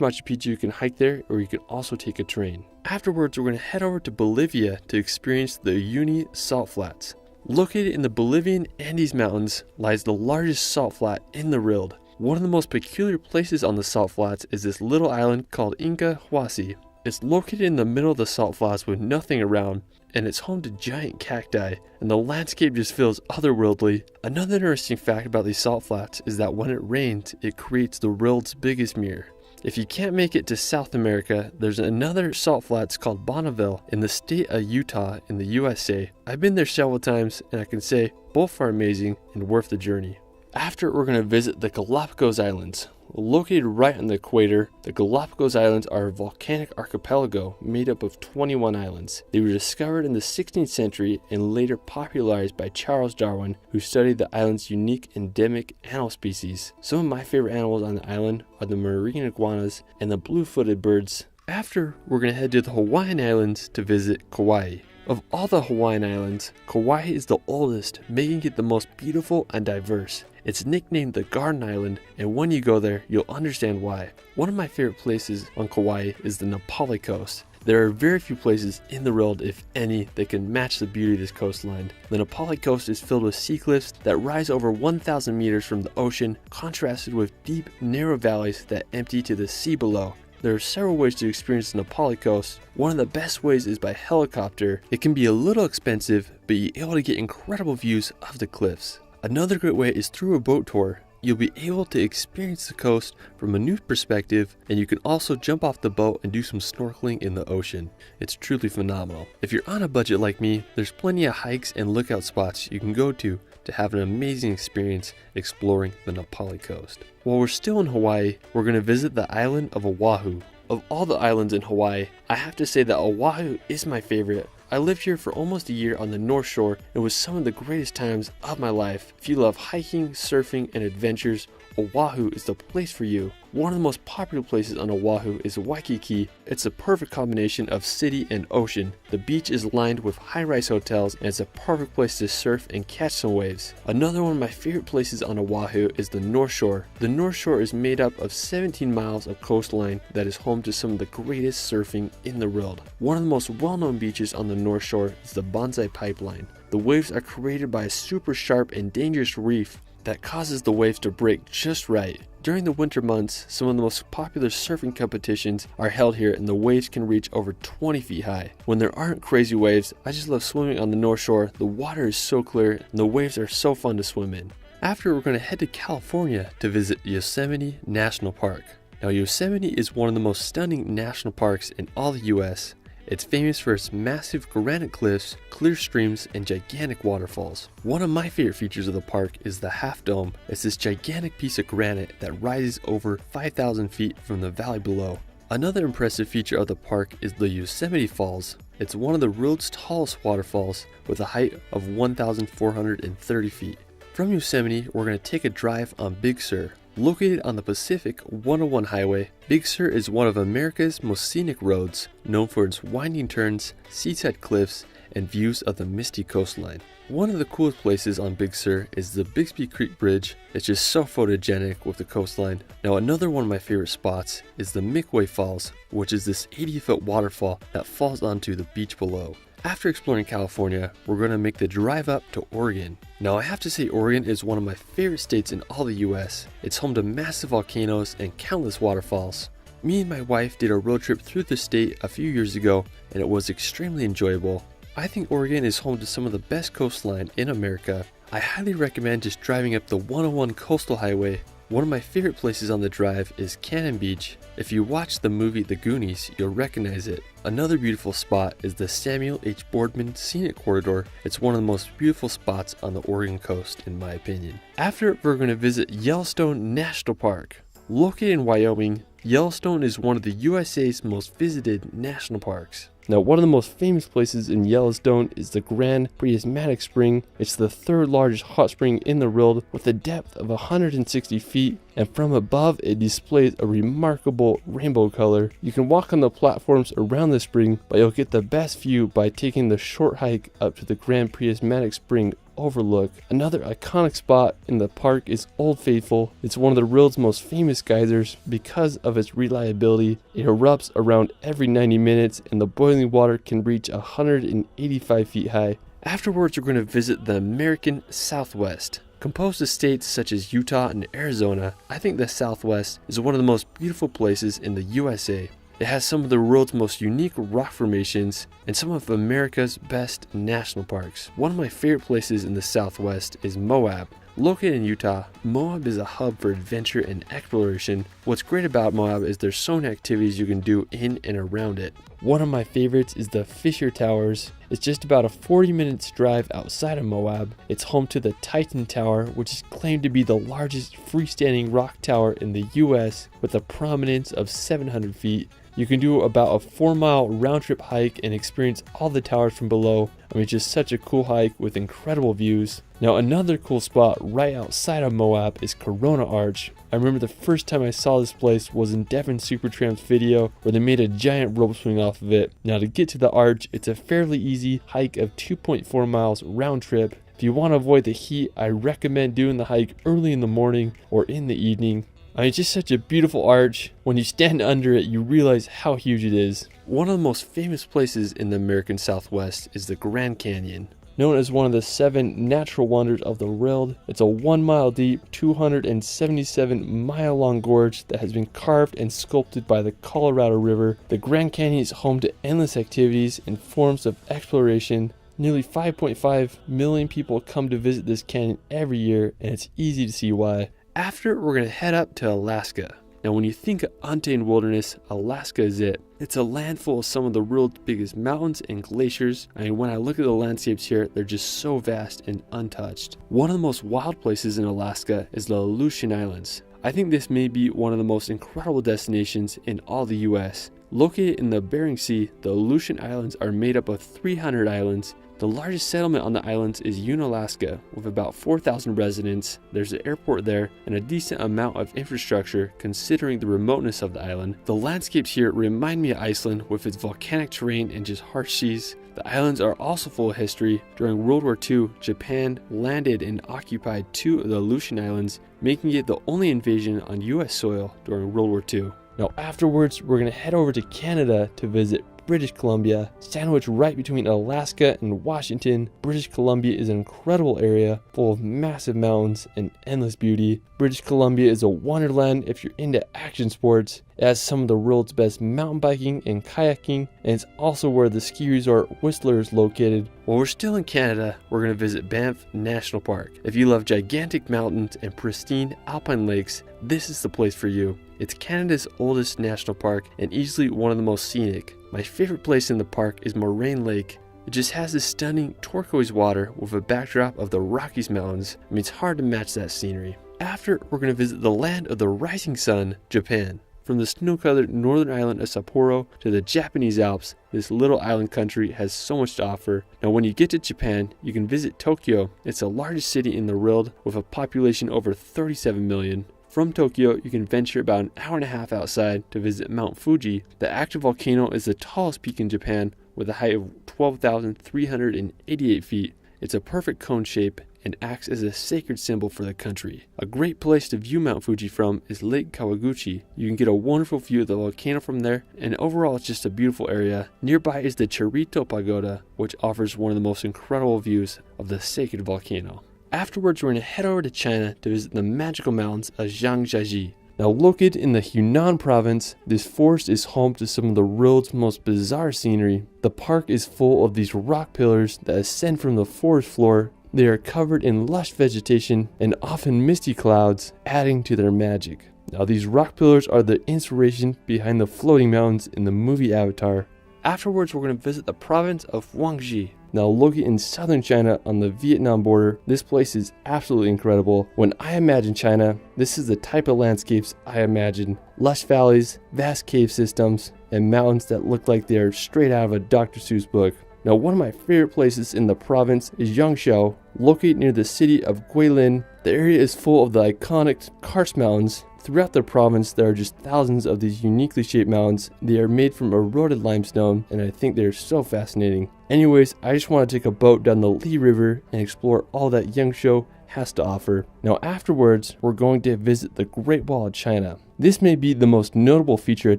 Machu Picchu, you can hike there, or you can also take a train. Afterwards, we're going to head over to Bolivia to experience the Uyuni Salt Flats. Located in the Bolivian Andes Mountains lies the largest salt flat in the world. One of the most peculiar places on the salt flats is this little island called Inca Huasi. It's located in the middle of the salt flats with nothing around, and it's home to giant cacti, and the landscape just feels otherworldly. Another interesting fact about these salt flats is that when it rains, it creates the world's biggest mirror. If you can't make it to South America, there's another salt flats called Bonneville in the state of Utah in the USA. I've been there several times, and I can say both are amazing and worth the journey. After, we're going to visit the Galapagos Islands. Located right on the equator, the Galapagos Islands are a volcanic archipelago made up of 21 islands. They were discovered in the 16th century and later popularized by Charles Darwin, who studied the island's unique endemic animal species. Some of my favorite animals on the island are the marine iguanas and the blue-footed birds. After, we're going to head to the Hawaiian Islands to visit Kauai. Of all the Hawaiian Islands, Kauai is the oldest, making it the most beautiful and diverse. It's nicknamed the Garden Island, and when you go there, you'll understand why. One of my favorite places on Kauai is the Na Pali Coast. There are very few places in the world, if any, that can match the beauty of this coastline. The Na Pali Coast is filled with sea cliffs that rise over 1,000 meters from the ocean, contrasted with deep, narrow valleys that empty to the sea below. There are several ways to experience the Na Pali Coast. One of the best ways is by helicopter. It can be a little expensive, but you're able to get incredible views of the cliffs. Another great way is through a boat tour. You'll be able to experience the coast from a new perspective, and you can also jump off the boat and do some snorkeling in the ocean. It's truly phenomenal. If you're on a budget like me, there's plenty of hikes and lookout spots you can go to have an amazing experience exploring the Na Pali Coast. While we're still in Hawaii, we're going to visit the island of Oahu. Of all the islands in Hawaii, I have to say that Oahu is my favorite. I lived here for almost a year on the North Shore. It was some of the greatest times of my life. If you love hiking, surfing, and adventures, Oahu is the place for you. One of the most popular places on Oahu is Waikiki. It's a perfect combination of city and ocean. The beach is lined with high-rise hotels, and it's a perfect place to surf and catch some waves. Another one of my favorite places on Oahu is the North Shore. The North Shore is made up of 17 miles of coastline that is home to some of the greatest surfing in the world. One of the most well-known beaches on the North Shore is the Bonsai Pipeline. The waves are created by a super sharp and dangerous reef that causes the waves to break just right. During the winter months, some of the most popular surfing competitions are held here, and the waves can reach over 20 feet high. When there aren't crazy waves, I just love swimming on the North Shore. The water is so clear and the waves are so fun to swim in. After, we're going to head to California to visit Yosemite National Park. Now, Yosemite is one of the most stunning national parks in all the US. It's famous for its massive granite cliffs, clear streams, and gigantic waterfalls. One of my favorite features of the park is the Half Dome. It's this gigantic piece of granite that rises over 5,000 feet from the valley below. Another impressive feature of the park is the Yosemite Falls. It's one of the world's tallest waterfalls with a height of 1,430 feet. From Yosemite, we're going to take a drive on Big Sur. Located on the Pacific 101 Highway, Big Sur is one of America's most scenic roads, known for its winding turns, seaside cliffs, and views of the misty coastline. One of the coolest places on Big Sur is the Bixby Creek Bridge. It's just so photogenic with the coastline. Now, another one of my favorite spots is the Midway Falls, which is this 80-foot waterfall that falls onto the beach below. After exploring California, we're going to make the drive up to Oregon. Now, I have to say Oregon is one of my favorite states in all the US. It's home to massive volcanoes and countless waterfalls. Me and my wife did a road trip through the state a few years ago, and it was extremely enjoyable. I think Oregon is home to some of the best coastline in America. I highly recommend just driving up the 101 Coastal Highway. One of my favorite places on the drive is Cannon Beach. If you watch the movie The Goonies, you'll recognize it. Another beautiful spot is the Samuel H. Boardman Scenic Corridor. It's one of the most beautiful spots on the Oregon coast, in my opinion. After, we're going to visit Yellowstone National Park. Located in Wyoming, Yellowstone is one of the USA's most visited national parks. Now, one of the most famous places in Yellowstone is the Grand Prismatic Spring. It's the third largest hot spring in the world with a depth of 160 feet, and from above it displays a remarkable rainbow color. You can walk on the platforms around the spring, but you'll get the best view by taking the short hike up to the Grand Prismatic Spring overlook. Another iconic spot in the park is Old Faithful. It's one of the world's most famous geysers because of its reliability. It erupts around every 90 minutes and the boiling water can reach 185 feet high. Afterwards, we're going to visit the American Southwest. Composed of states such as Utah and Arizona, I think the Southwest is one of the most beautiful places in the USA. It has some of the world's most unique rock formations and some of America's best national parks. One of my favorite places in the Southwest is Moab. Located in Utah, Moab is a hub for adventure and exploration. What's great about Moab is there's so many activities you can do in and around it. One of my favorites is the Fisher Towers. It's just about a 40-minute drive outside of Moab. It's home to the Titan Tower, which is claimed to be the largest freestanding rock tower in the US with a prominence of 700 feet. You can do about a 4-mile round-trip hike and experience all the towers from below. I mean, just such a cool hike with incredible views. Now, another cool spot right outside of Moab is Corona Arch. I remember the first time I saw this place was in Devin Supertramp's video where they made a giant rope swing off of it. Now, to get to the arch, it's a fairly easy hike of 2.4 miles round trip. If you want to avoid the heat, I recommend doing the hike early in the morning or in the evening. I mean, it's just such a beautiful arch. When you stand under it, you realize how huge it is. One of the most famous places in the American Southwest is the Grand Canyon. Known as one of the 7 natural wonders of the world, it's a 1 mile deep, 277 mile long gorge that has been carved and sculpted by the Colorado River. The Grand Canyon is home to endless activities and forms of exploration. Nearly 5.5 million people come to visit this canyon every year, and it's easy to see why. After, we're going to head up to Alaska. Now, when you think of untamed wilderness, Alaska is it. It's a land full of some of the world's biggest mountains and glaciers. I mean, when I look at the landscapes here, they're just so vast and untouched. One of the most wild places in Alaska is the Aleutian Islands. I think this may be one of the most incredible destinations in all the US. Located in the Bering Sea, the Aleutian Islands are made up of 300 islands. The largest settlement on the islands is Unalaska, with about 4,000 residents. There's an airport there and a decent amount of infrastructure considering the remoteness of the island. The landscapes here remind me of Iceland with its volcanic terrain and just harsh seas. The islands are also full of history. During World War II, Japan landed and occupied 2 of the Aleutian Islands, making it the only invasion on US soil during World War II. Now afterwards, we're going to head over to Canada to visit British Columbia. Sandwiched right between Alaska and Washington, British Columbia is an incredible area full of massive mountains and endless beauty. British Columbia is a wonderland if you're into action sports. It has some of the world's best mountain biking and kayaking, and it's also where the ski resort Whistler is located. While we're still in Canada, we're going to visit Banff National Park. If you love gigantic mountains and pristine alpine lakes, this is the place for you. It's Canada's oldest national park and easily one of the most scenic. My favorite place in the park is Moraine Lake. It just has this stunning turquoise water with a backdrop of the Rockies Mountains. I mean, it's hard to match that scenery. After, we're going to visit the land of the rising sun, Japan. From the snow-covered northern island of Sapporo to the Japanese Alps, this little island country has so much to offer. Now, when you get to Japan, you can visit Tokyo. It's the largest city in the world with a population over 37 million. From Tokyo, you can venture about an hour and a half outside to visit Mount Fuji. The active volcano is the tallest peak in Japan with a height of 12,388 feet. It's a perfect cone shape and acts as a sacred symbol for the country. A great place to view Mount Fuji from is Lake Kawaguchi. You can get a wonderful view of the volcano from there, and overall it's just a beautiful area. Nearby is the Cherito Pagoda, which offers one of the most incredible views of the sacred volcano. Afterwards, we're going to head over to China to visit the magical mountains of Zhangjiajie. Now, located in the Hunan province, this forest is home to some of the world's most bizarre scenery. The park is full of these rock pillars that ascend from the forest floor They are covered in lush vegetation and often misty clouds, adding to their magic. Now these rock pillars are the inspiration behind the floating mountains in the movie Avatar. Afterwards, we're going to visit the province of Guangxi. Now located in southern China on the Vietnam border, this place is absolutely incredible. When I imagine China, this is the type of landscapes I imagine. Lush valleys, vast cave systems, and mountains that look like they are straight out of a Dr. Seuss book. Now one of my favorite places in the province is Yangshao, located near the city of Guilin. The area is full of the iconic karst mountains. Throughout the province, there are just thousands of these uniquely shaped mountains. They are made from eroded limestone, and I think they are so fascinating. Anyways, I just want to take a boat down the Li River and explore all that Yangshao has to offer. Now afterwards, we're going to visit the Great Wall of China. This may be the most notable feature of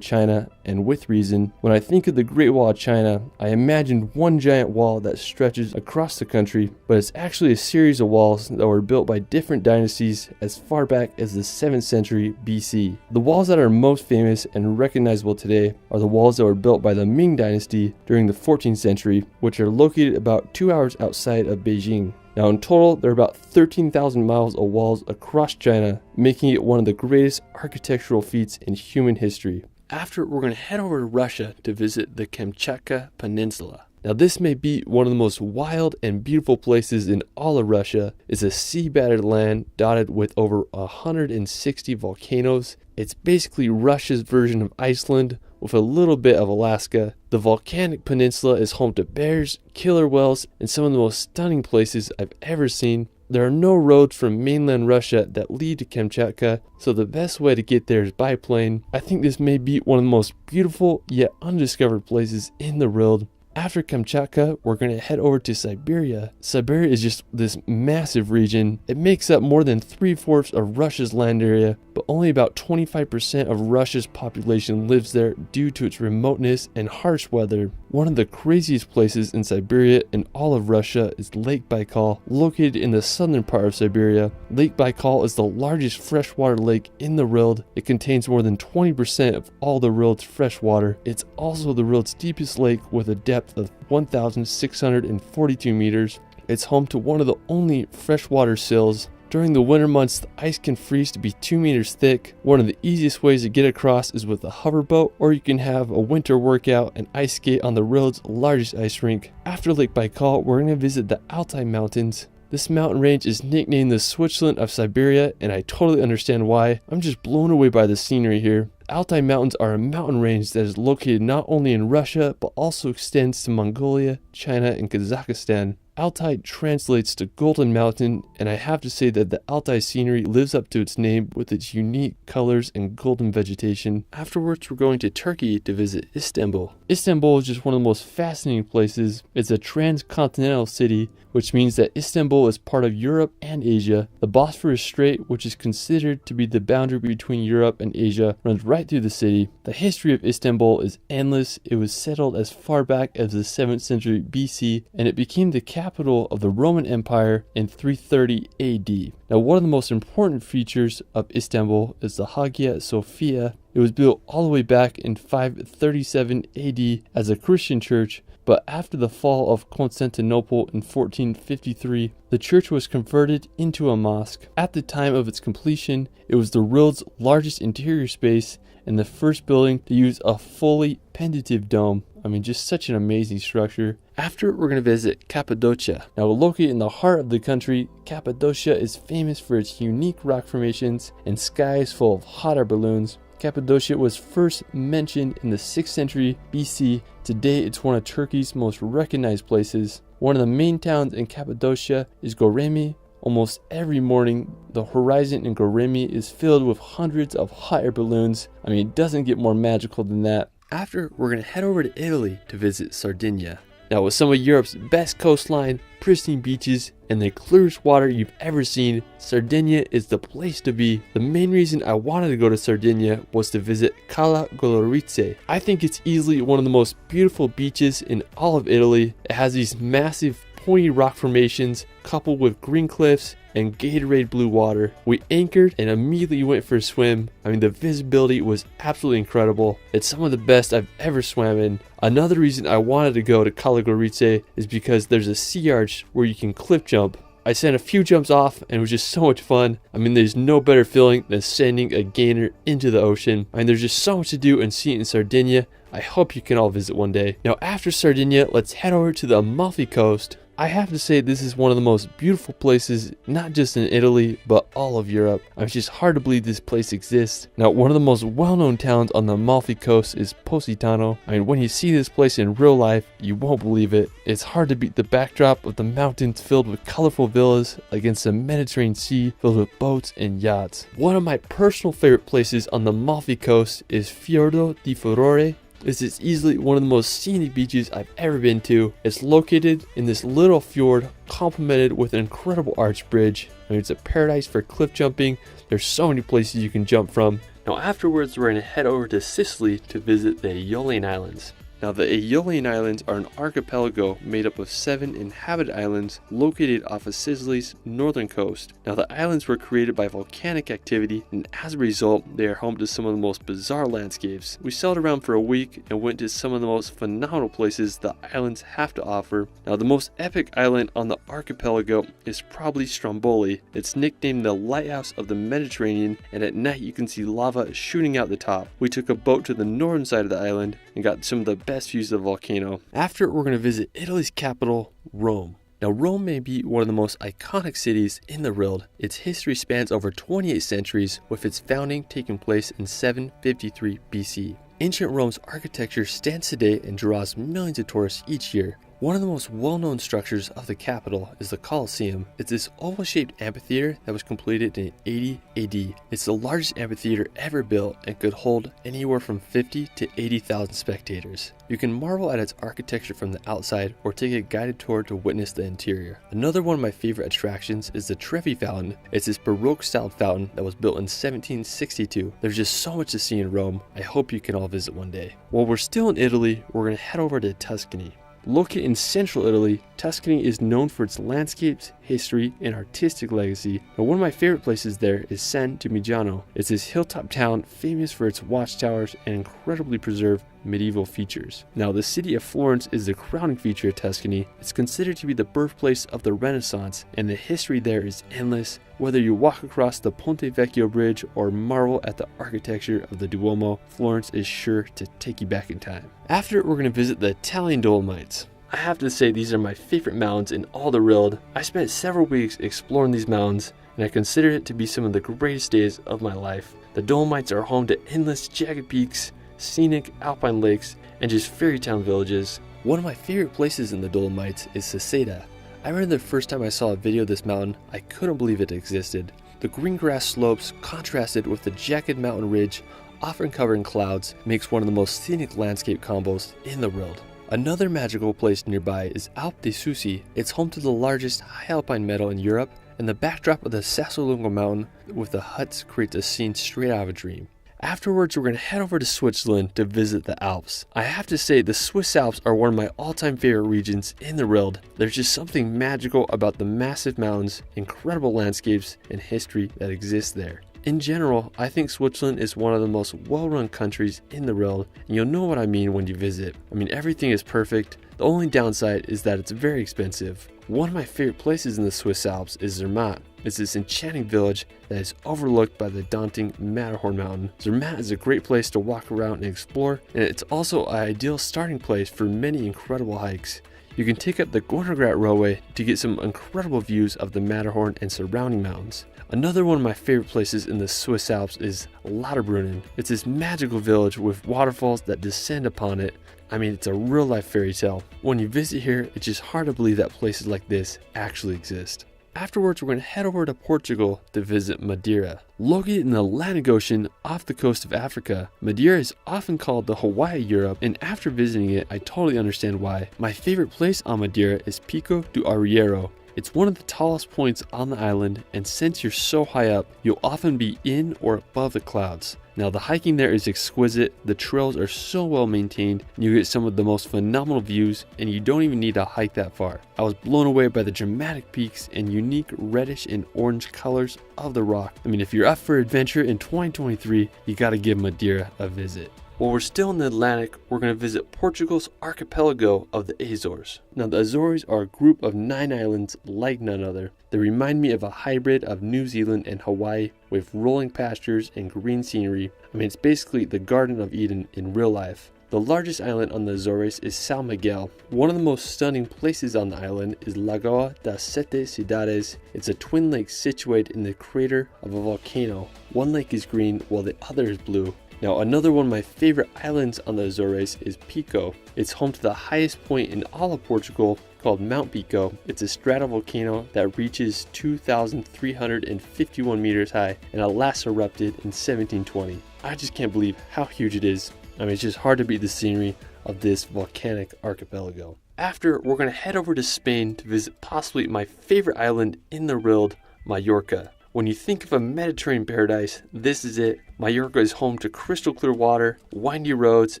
China, and with reason. When I think of the Great Wall of China, I imagine one giant wall that stretches across the country, but it's actually a series of walls that were built by different dynasties as far back as the 7th century BC. The walls that are most famous and recognizable today are the walls that were built by the Ming dynasty during the 14th century, which are located about 2 hours outside of Beijing. Now in total, there are about 13,000 miles of walls across China, making it one of the greatest architectural feats in human history. After, we're going to head over to Russia to visit the Kamchatka Peninsula. Now this may be one of the most wild and beautiful places in all of Russia. It's a sea-battered land dotted with over 160 volcanoes. It's basically Russia's version of Iceland with a little bit of Alaska. The volcanic peninsula is home to bears, killer whales, and some of the most stunning places I've ever seen. There are no roads from mainland Russia that lead to Kamchatka, so the best way to get there is by plane. I think this may be one of the most beautiful yet undiscovered places in the world. After Kamchatka, we're going to head over to Siberia. Siberia is just this massive region. It makes up more than 3/4 of Russia's land area, but only about 25% of Russia's population lives there due to its remoteness and harsh weather. One of the craziest places in Siberia and all of Russia is Lake Baikal, located in the southern part of Siberia. Lake Baikal is the largest freshwater lake in the world. It contains more than 20% of all the world's fresh water. It's also the world's deepest lake with a depth of 1,642 meters. It's home to one of the only freshwater sills. During the winter months, the ice can freeze to be 2 meters thick. One of the easiest ways to get across is with a hoverboat, or you can have a winter workout and ice skate on the world's largest ice rink. After Lake Baikal, we're going to visit the Altai Mountains. This mountain range is nicknamed the Switzerland of Siberia, and I totally understand why. I'm just blown away by the scenery here. Altai Mountains are a mountain range that is located not only in Russia, but also extends to Mongolia, China, and Kazakhstan. Altai translates to Golden Mountain, and I have to say that the Altai scenery lives up to its name with its unique colors and golden vegetation. Afterwards, we're going to Turkey to visit Istanbul. Istanbul is just one of the most fascinating places. It's a transcontinental city, which means that Istanbul is part of Europe and Asia. The Bosphorus Strait, which is considered to be the boundary between Europe and Asia, runs right through the city. The history of Istanbul is endless. It was settled as far back as the 7th century BC, and it became the capital of the Roman Empire in 330 AD. Now, one of the most important features of Istanbul is the Hagia Sophia. It was built all the way back in 537 AD as a Christian church, but after the fall of Constantinople in 1453, the church was converted into a mosque. At the time of its completion, it was the world's largest interior space and the first building to use a fully pendative dome. I mean, just such an amazing structure. After, we're going to visit Cappadocia. Now, located in the heart of the country, Cappadocia is famous for its unique rock formations and skies full of hot air balloons. Cappadocia was first mentioned in the 6th century BC. Today, it's one of Turkey's most recognized places. One of the main towns in Cappadocia is Göreme. Almost every morning, the horizon in Göreme is filled with hundreds of hot air balloons. I mean, it doesn't get more magical than that. After, we're going to head over to Italy to visit Sardinia. Now, with some of Europe's best coastline, pristine beaches, and the clearest water you've ever seen, Sardinia is the place to be. The main reason I wanted to go to Sardinia was to visit Cala Golorizze. I think it's easily one of the most beautiful beaches in all of Italy. It has these massive pointy rock formations coupled with green cliffs and Gatorade blue water. We anchored and immediately went for a swim. I mean, the visibility was absolutely incredible. It's some of the best I've ever swam in. Another reason I wanted to go to Cala Golorizze is because there's a sea arch where you can cliff jump. I sent a few jumps off and it was just so much fun. I mean, there's no better feeling than sending a gainer into the ocean. I mean, there's just so much to do and see in Sardinia. I hope you can all visit one day. Now after Sardinia, let's head over to the Amalfi Coast. I have to say this is one of the most beautiful places, not just in Italy, but all of Europe. It's just hard to believe this place exists. Now, one of the most well-known towns on the Amalfi Coast is Positano. I mean, when you see this place in real life, you won't believe it. It's hard to beat the backdrop of the mountains filled with colorful villas against the Mediterranean Sea filled with boats and yachts. One of my personal favorite places on the Amalfi Coast is Fiordo di Furore. This is easily one of the most scenic beaches I've ever been to. It's located in this little fjord complemented with an incredible arch bridge. I mean, it's a paradise for cliff jumping. There's so many places you can jump from. Now afterwards, we're going to head over to Sicily to visit the Aeolian Islands. Now the Aeolian Islands are an archipelago made up of 7 inhabited islands located off of Sicily's northern coast. Now the islands were created by volcanic activity, and as a result they are home to some of the most bizarre landscapes. We sailed around for a week and went to some of the most phenomenal places the islands have to offer. Now the most epic island on the archipelago is probably Stromboli. It's nicknamed the lighthouse of the Mediterranean, and at night you can see lava shooting out the top. We took a boat to the northern side of the island and got some of the best views of the volcano. After, we're going to visit Italy's capital, Rome. Now Rome may be one of the most iconic cities in the world. Its history spans over 28 centuries, with its founding taking place in 753 BC. Ancient Rome's architecture stands today and draws millions of tourists each year. One of the most well-known structures of the capital is the Colosseum. It's this oval-shaped amphitheater that was completed in 80 AD. It's the largest amphitheater ever built and could hold anywhere from 50 to 80,000 spectators. You can marvel at its architecture from the outside or take a guided tour to witness the interior. Another one of my favorite attractions is the Trevi Fountain. It's this Baroque-styled fountain that was built in 1762. There's just so much to see in Rome. I hope you can all visit one day. While we're still in Italy, we're going to head over to Tuscany. Located in central Italy, Tuscany is known for its landscapes, history, and artistic legacy. Now, one of my favorite places there is San Gimignano. It's this hilltop town famous for its watchtowers and incredibly preserved medieval features. Now, the city of Florence is the crowning feature of Tuscany. It's considered to be the birthplace of the Renaissance, and the history there is endless. Whether you walk across the Ponte Vecchio bridge or marvel at the architecture of the Duomo, Florence is sure to take you back in time. After, we're going to visit the Italian Dolomites. I have to say these are my favorite mountains in all the world. I spent several weeks exploring these mountains, and I consider it to be some of the greatest days of my life. The Dolomites are home to endless jagged peaks, scenic alpine lakes, and just fairy town villages. One of my favorite places in the Dolomites is Seseda. I remember the first time I saw a video of this mountain, I couldn't believe it existed. The green grass slopes contrasted with the jagged mountain ridge, often covered in clouds, makes one of the most scenic landscape combos in the world. Another magical place nearby is Alpe dei Susi. It's home to the largest high alpine meadow in Europe, and the backdrop of the Sassolungo mountain with the huts creates a scene straight out of a dream. Afterwards, we're going to head over to Switzerland to visit the Alps. I have to say, the Swiss Alps are one of my all-time favorite regions in the world. There's just something magical about the massive mountains, incredible landscapes, and history that exists there. In general, I think Switzerland is one of the most well-run countries in the world, and you'll know what I mean when you visit. I mean, everything is perfect. The only downside is that it's very expensive. One of my favorite places in the Swiss Alps is Zermatt. It's this enchanting village that is overlooked by the daunting Matterhorn mountain. Zermatt is a great place to walk around and explore, and it's also an ideal starting place for many incredible hikes. You can take up the Gornergrat Railway to get some incredible views of the Matterhorn and surrounding mountains. Another one of my favorite places in the Swiss Alps is Lauterbrunnen. It's this magical village with waterfalls that descend upon it. I mean, it's a real life fairy tale. When you visit here, it's just hard to believe that places like this actually exist. Afterwards, we're going to head over to Portugal to visit Madeira. Located in the Atlantic Ocean off the coast of Africa, Madeira is often called the Hawaii of Europe, and after visiting it, I totally understand why. My favorite place on Madeira is Pico do Arriero. It's one of the tallest points on the island, and since you're so high up, you'll often be in or above the clouds. Now, the hiking there is exquisite, the trails are so well maintained, and you get some of the most phenomenal views, and you don't even need to hike that far. I was blown away by the dramatic peaks and unique reddish and orange colors of the rock. I mean, if you're up for adventure in 2023, you gotta give Madeira a visit. While we're still in the Atlantic, we're going to visit Portugal's archipelago of the Azores. Now, the Azores are a group of 9 islands like none other. They remind me of a hybrid of New Zealand and Hawaii with rolling pastures and green scenery. I mean, it's basically the Garden of Eden in real life. The largest island on the Azores is São Miguel. One of the most stunning places on the island is Lagoa das Sete Cidades. It's a twin lake situated in the crater of a volcano. One lake is green while the other is blue. Now, another one of my favorite islands on the Azores is Pico. It's home to the highest point in all of Portugal called Mount Pico. It's a stratovolcano that reaches 2,351 meters high and it last erupted in 1720. I just can't believe how huge it is. I mean, it's just hard to beat the scenery of this volcanic archipelago. After, we're going to head over to Spain to visit possibly my favorite island in the world, Mallorca. When you think of a Mediterranean paradise, this is it. Mallorca is home to crystal clear water, windy roads,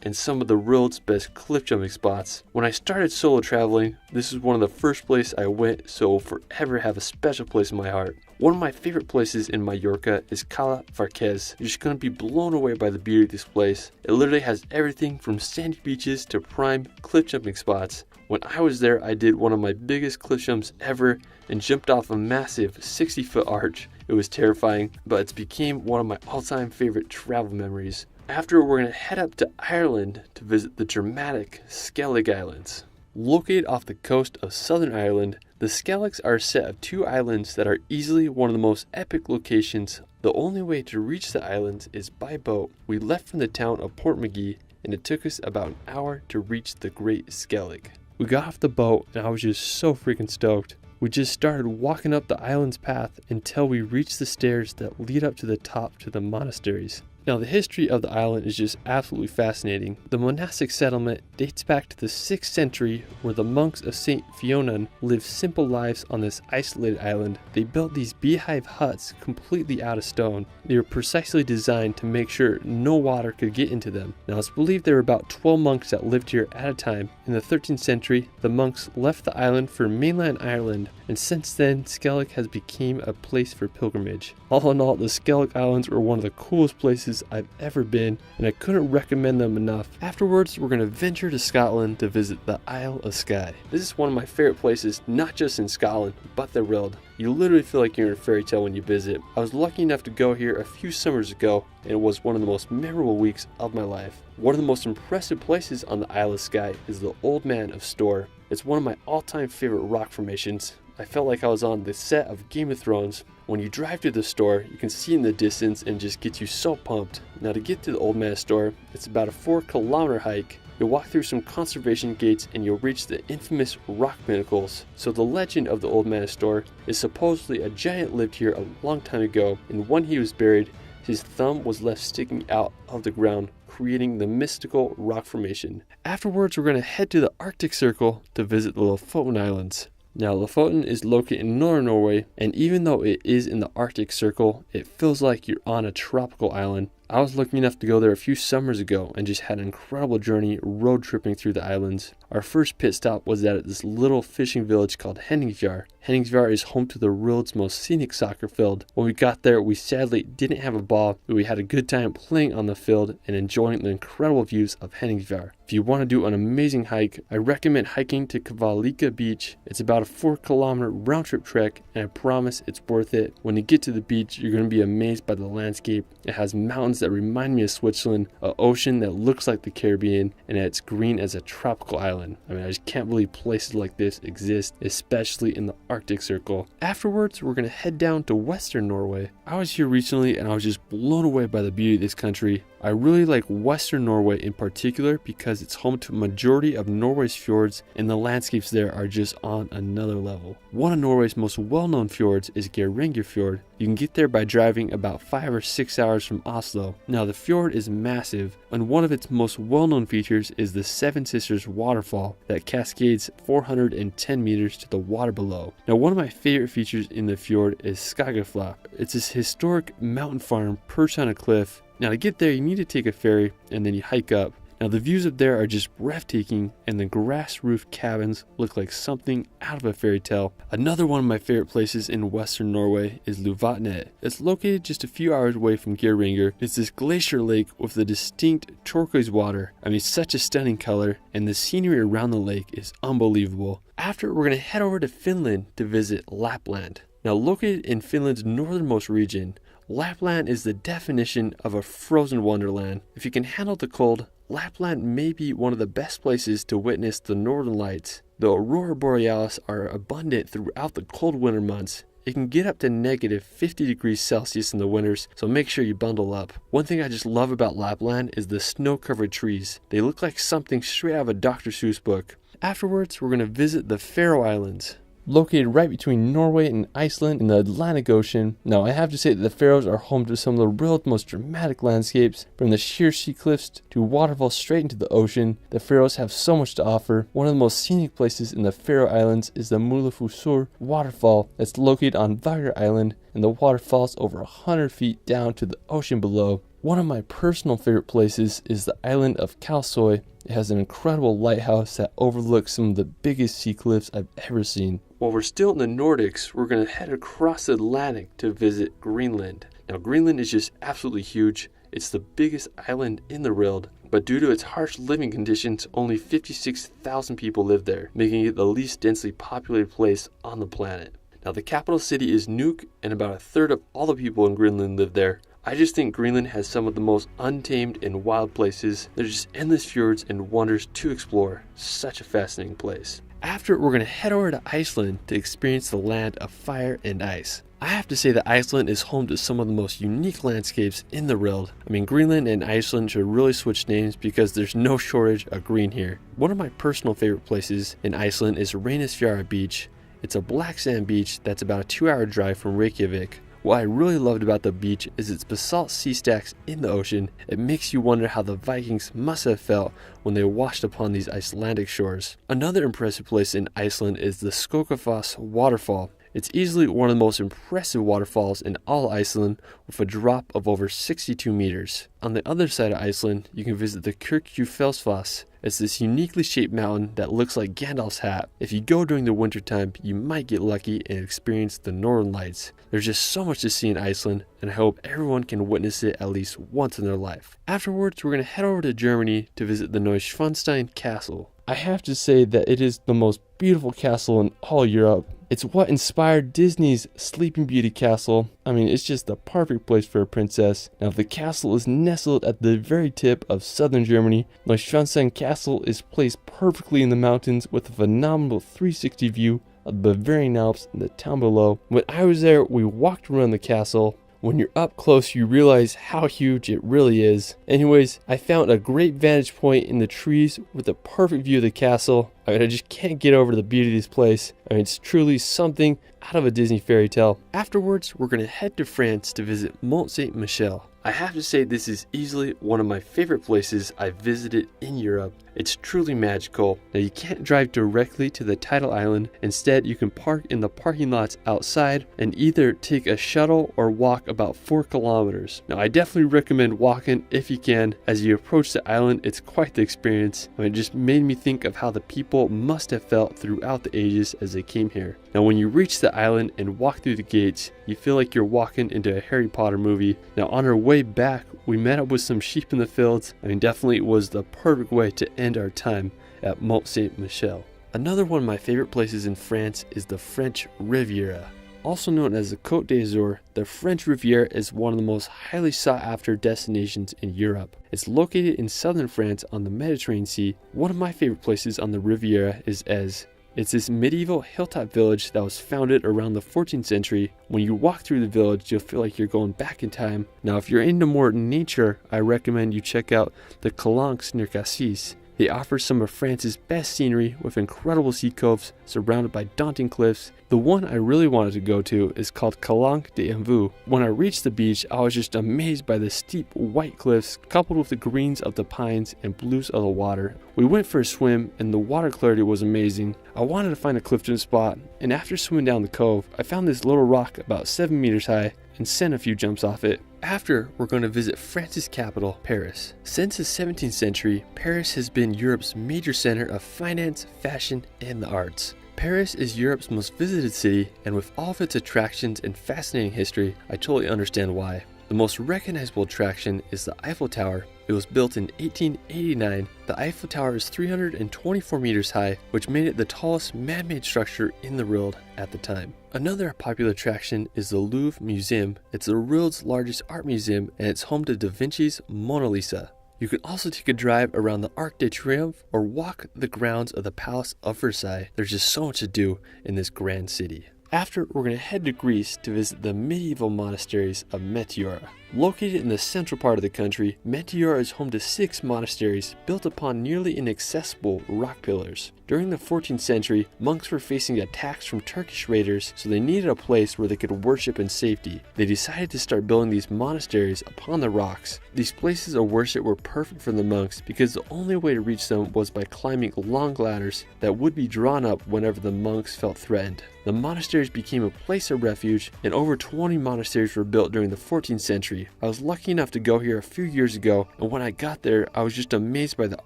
and some of the world's best cliff jumping spots. When I started solo traveling, this is one of the first places I went, so it will forever have a special place in my heart. One of my favorite places in Mallorca is Cala Farquez. You're just going to be blown away by the beauty of this place. It literally has everything from sandy beaches to prime cliff jumping spots. When I was there, I did one of my biggest cliff jumps ever and jumped off a massive 60-foot arch. It was terrifying, but it's became one of my all-time favorite travel memories. After, we're going to head up to Ireland to visit the dramatic Skellig Islands. Located off the coast of Southern Ireland, the Skelligs are a set of 2 islands that are easily one of the most epic locations. The only way to reach the islands is by boat. We left from the town of Portmagee, and it took us about an hour to reach the Great Skellig. We got off the boat, and I was just so freaking stoked. We just started walking up the island's path until we reached the stairs that lead up to the top to the monasteries. Now, the history of the island is just absolutely fascinating. The monastic settlement dates back to the 6th century, where the monks of St. Fionnan lived simple lives on this isolated island. They built these beehive huts completely out of stone. They were precisely designed to make sure no water could get into them. Now, it's believed there were about 12 monks that lived here at a time. In the 13th century, the monks left the island for mainland Ireland, and since then, Skellig has become a place for pilgrimage. All in all, the Skellig Islands were one of the coolest places I've ever been, and I couldn't recommend them enough. Afterwards, we're going to venture to Scotland to visit the Isle of Skye. This is one of my favorite places, not just in Scotland, but the world. You literally feel like you're in a fairy tale when you visit. I was lucky enough to go here a few summers ago, and it was one of the most memorable weeks of my life. One of the most impressive places on the Isle of Skye is the Old Man of Storr. It's one of my all-time favorite rock formations. I felt like I was on the set of Game of Thrones. When you drive to the store, you can see in the distance and just gets you so pumped. Now, to get to the Old Man Storr, it's about a 4-kilometer hike. You'll walk through some conservation gates and you'll reach the infamous rock pinnacles. So the legend of the Old Man Storr is supposedly a giant lived here a long time ago, and when he was buried, his thumb was left sticking out of the ground, creating the mystical rock formation. Afterwards, we're going to head to the Arctic Circle to visit the Lofoten Islands. Now, Lofoten is located in northern Norway, and even though it is in the Arctic Circle, it feels like you're on a tropical island. I was lucky enough to go there a few summers ago and just had an incredible journey road tripping through the islands. Our first pit stop was at this little fishing village called Henningsfjord. Henningsfjord is home to the world's most scenic soccer field. When we got there, we sadly didn't have a ball, but we had a good time playing on the field and enjoying the incredible views of Henningsfjord. If you want to do an amazing hike, I recommend hiking to Kvalika Beach. It's about a 4-kilometer round trip trek, and I promise it's worth it. When you get to the beach, you're going to be amazed by the landscape. It has mountains that remind me of Switzerland, an ocean that looks like the Caribbean, and it's green as a tropical island. I mean, I just can't believe places like this exist, especially in the Arctic Circle. Afterwards, we're going to head down to Western Norway. I was here recently and I was just blown away by the beauty of this country. I really like Western Norway in particular because it's home to a majority of Norway's fjords, and the landscapes there are just on another level. One of Norway's most well-known fjords is Geiranger. You can get there by driving about 5 or 6 hours from Oslo. Now, the fjord is massive, and one of its most well-known features is the Seven Sisters waterfall that cascades 410 meters to the water below. Now, one of my favorite features in the fjord is Skagafla. It's this historic mountain farm perched on a cliff. Now, to get there, you need to take a ferry and then you hike up. Now the views up there are just breathtaking, and the grass-roofed cabins look like something out of a fairy tale. Another one of my favorite places in western Norway is Luvatnet. It's located just a few hours away from Geiranger. It's this glacier lake with a distinct turquoise water. I mean, such a stunning color, and the scenery around the lake is unbelievable. After, we're going to head over to Finland to visit Lapland. Now located in Finland's northernmost region, Lapland is the definition of a frozen wonderland. If you can handle the cold, Lapland may be one of the best places to witness the northern lights. The aurora borealis are abundant throughout the cold winter months. It can get up to negative 50 degrees Celsius in the winters, so make sure you bundle up. One thing I just love about Lapland is the snow-covered trees. They look like something straight out of a Dr. Seuss book. Afterwards, we're going to visit the Faroe Islands. Located right between Norway and Iceland in the Atlantic Ocean. Now I have to say that the Faroes are home to some of the world's most dramatic landscapes, from the sheer sea cliffs to waterfalls straight into the ocean. The Faroes have so much to offer. One of the most scenic places in the Faroe Islands is the Mulefusur waterfall that's located on Vagar Island, and the water falls over 100 feet down to the ocean below. One of my personal favorite places is the island of Kalsoy. It has an incredible lighthouse that overlooks some of the biggest sea cliffs I've ever seen. While we're still in the Nordics, we're going to head across the Atlantic to visit Greenland. Now Greenland is just absolutely huge. It's the biggest island in the world, but due to its harsh living conditions, only 56,000 people live there, making it the least densely populated place on the planet. Now the capital city is Nuuk, and about a third of all the people in Greenland live there. I just think Greenland has some of the most untamed and wild places. There's just endless fjords and wonders to explore. Such a fascinating place. After, we're going to head over to Iceland to experience the land of fire and ice. I have to say that Iceland is home to some of the most unique landscapes in the world. I mean, Greenland and Iceland should really switch names because there's no shortage of green here. One of my personal favorite places in Iceland is Reynisfjara Beach. It's a black sand beach that's about a 2-hour drive from Reykjavik. What I really loved about the beach is its basalt sea stacks in the ocean. It makes you wonder how the Vikings must have felt when they washed upon these Icelandic shores. Another impressive place in Iceland is the Skogafoss waterfall. It's easily one of the most impressive waterfalls in all Iceland, with a drop of over 62 meters. On the other side of Iceland, you can visit the Kirkjufellsfoss. It's this uniquely shaped mountain that looks like Gandalf's hat. If you go during the winter time, you might get lucky and experience the northern lights. There's just so much to see in Iceland, and I hope everyone can witness it at least once in their life. Afterwards, we're going to head over to Germany to visit the Neuschwanstein Castle. I have to say that it is the most beautiful castle in all Europe. It's what inspired Disney's Sleeping Beauty castle. I mean, it's just the perfect place for a princess. Now, the castle is nestled at the very tip of southern Germany. Neuschwanstein Castle is placed perfectly in the mountains with a phenomenal 360 view of the Bavarian Alps and the town below. When I was there, we walked around the castle. When you're up close, you realize how huge it really is. Anyways, I found a great vantage point in the trees with a perfect view of the castle. I mean, I just can't get over the beauty of this place. I mean, it's truly something out of a Disney fairy tale. Afterwards, we're going to head to France to visit Mont Saint-Michel. I have to say this is easily one of my favorite places I've visited in Europe. It's truly magical. Now, you can't drive directly to the tidal island. Instead, you can park in the parking lots outside and either take a shuttle or walk about 4 kilometers. Now, I definitely recommend walking if you can. As you approach the island, it's quite the experience. I mean, it just made me think of how the people must have felt throughout the ages as they came here. Now, when you reach the island and walk through the gates, you feel like you're walking into a Harry Potter movie. Now, on our way back, we met up with some sheep in the fields. I mean, definitely it was the perfect way to end our time at Mont Saint-Michel. Another one of my favorite places in France is the French Riviera. Also known as the Côte d'Azur, the French Riviera is one of the most highly sought after destinations in Europe. It's located in southern France on the Mediterranean Sea. One of my favorite places on the Riviera is Aix. It's this medieval hilltop village that was founded around the 14th century. When you walk through the village, you'll feel like you're going back in time. Now, if you're into more nature, I recommend you check out the Calanques near Cassis. They offer some of France's best scenery with incredible sea coves surrounded by daunting cliffs. The one I really wanted to go to is called Calanques d'Envaux. When I reached the beach, I was just amazed by the steep white cliffs coupled with the greens of the pines and blues of the water. We went for a swim and the water clarity was amazing. I wanted to find a clifton spot, and after swimming down the cove, I found this little rock about 7 meters high and sent a few jumps off it. After, we're going to visit France's capital, Paris. Since the 17th century, Paris has been Europe's major center of finance, fashion, and the arts. Paris is Europe's most visited city, and with all of its attractions and fascinating history, I totally understand why. The most recognizable attraction is the Eiffel Tower. It was built in 1889. The Eiffel Tower is 324 meters high, which made it the tallest man-made structure in the world at the time. Another popular attraction is the Louvre Museum. It's the world's largest art museum, and it's home to Da Vinci's Mona Lisa. You can also take a drive around the Arc de Triomphe or walk the grounds of the Palace of Versailles. There's just so much to do in this grand city. After, we're going to head to Greece to visit the medieval monasteries of Meteora. Located in the central part of the country, Meteora is home to 6 monasteries built upon nearly inaccessible rock pillars. During the 14th century, monks were facing attacks from Turkish raiders, so they needed a place where they could worship in safety. They decided to start building these monasteries upon the rocks. These places of worship were perfect for the monks because the only way to reach them was by climbing long ladders that would be drawn up whenever the monks felt threatened. The monasteries became a place of refuge, and over 20 monasteries were built during the 14th century. I was lucky enough to go here a few years ago, and when I got there, I was just amazed by the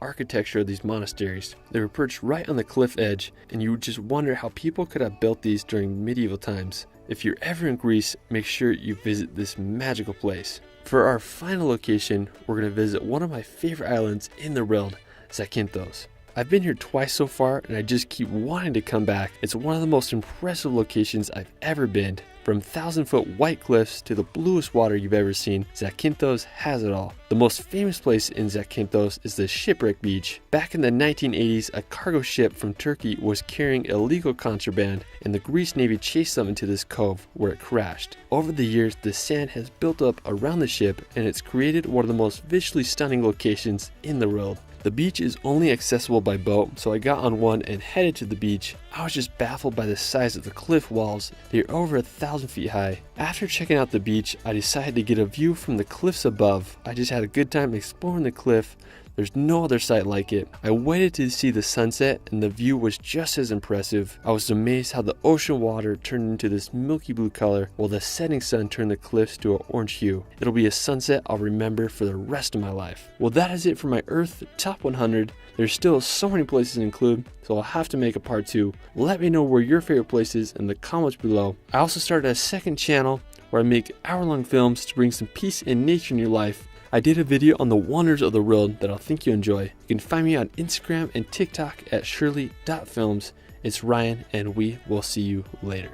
architecture of these monasteries. They were perched right on the cliff edge, and you would just wonder how people could have built these during medieval times. If you're ever in Greece, make sure you visit this magical place. For our final location, we're going to visit one of my favorite islands in the world, Zakynthos. I've been here twice so far, and I just keep wanting to come back. It's one of the most impressive locations I've ever been. From 1,000-foot white cliffs to the bluest water you've ever seen, Zakynthos has it all. The most famous place in Zakynthos is the Shipwreck Beach. Back in the 1980s, a cargo ship from Turkey was carrying illegal contraband, and the Greece Navy chased them into this cove where it crashed. Over the years, the sand has built up around the ship, and it's created one of the most visually stunning locations in the world. The beach is only accessible by boat, so I got on one and headed to the beach. I was just baffled by the size of the cliff walls. They are over 1,000 feet high. After checking out the beach, I decided to get a view from the cliffs above. I just had a good time exploring the cliff. There's no other sight like it. I waited to see the sunset, and the view was just as impressive. I was amazed how the ocean water turned into this milky blue color, while the setting sun turned the cliffs to an orange hue. It'll be a sunset I'll remember for the rest of my life. Well, that is it for my Earth Top 100. There's still so many places to include, so I'll have to make a part 2. Let me know where your favorite place is in the comments below. I also started a second channel where I make hour-long films to bring some peace and nature in your life. I did a video on the wonders of the world that I think you'll enjoy. You can find me on Instagram and TikTok at shirley.films. It's Ryan, and we will see you later.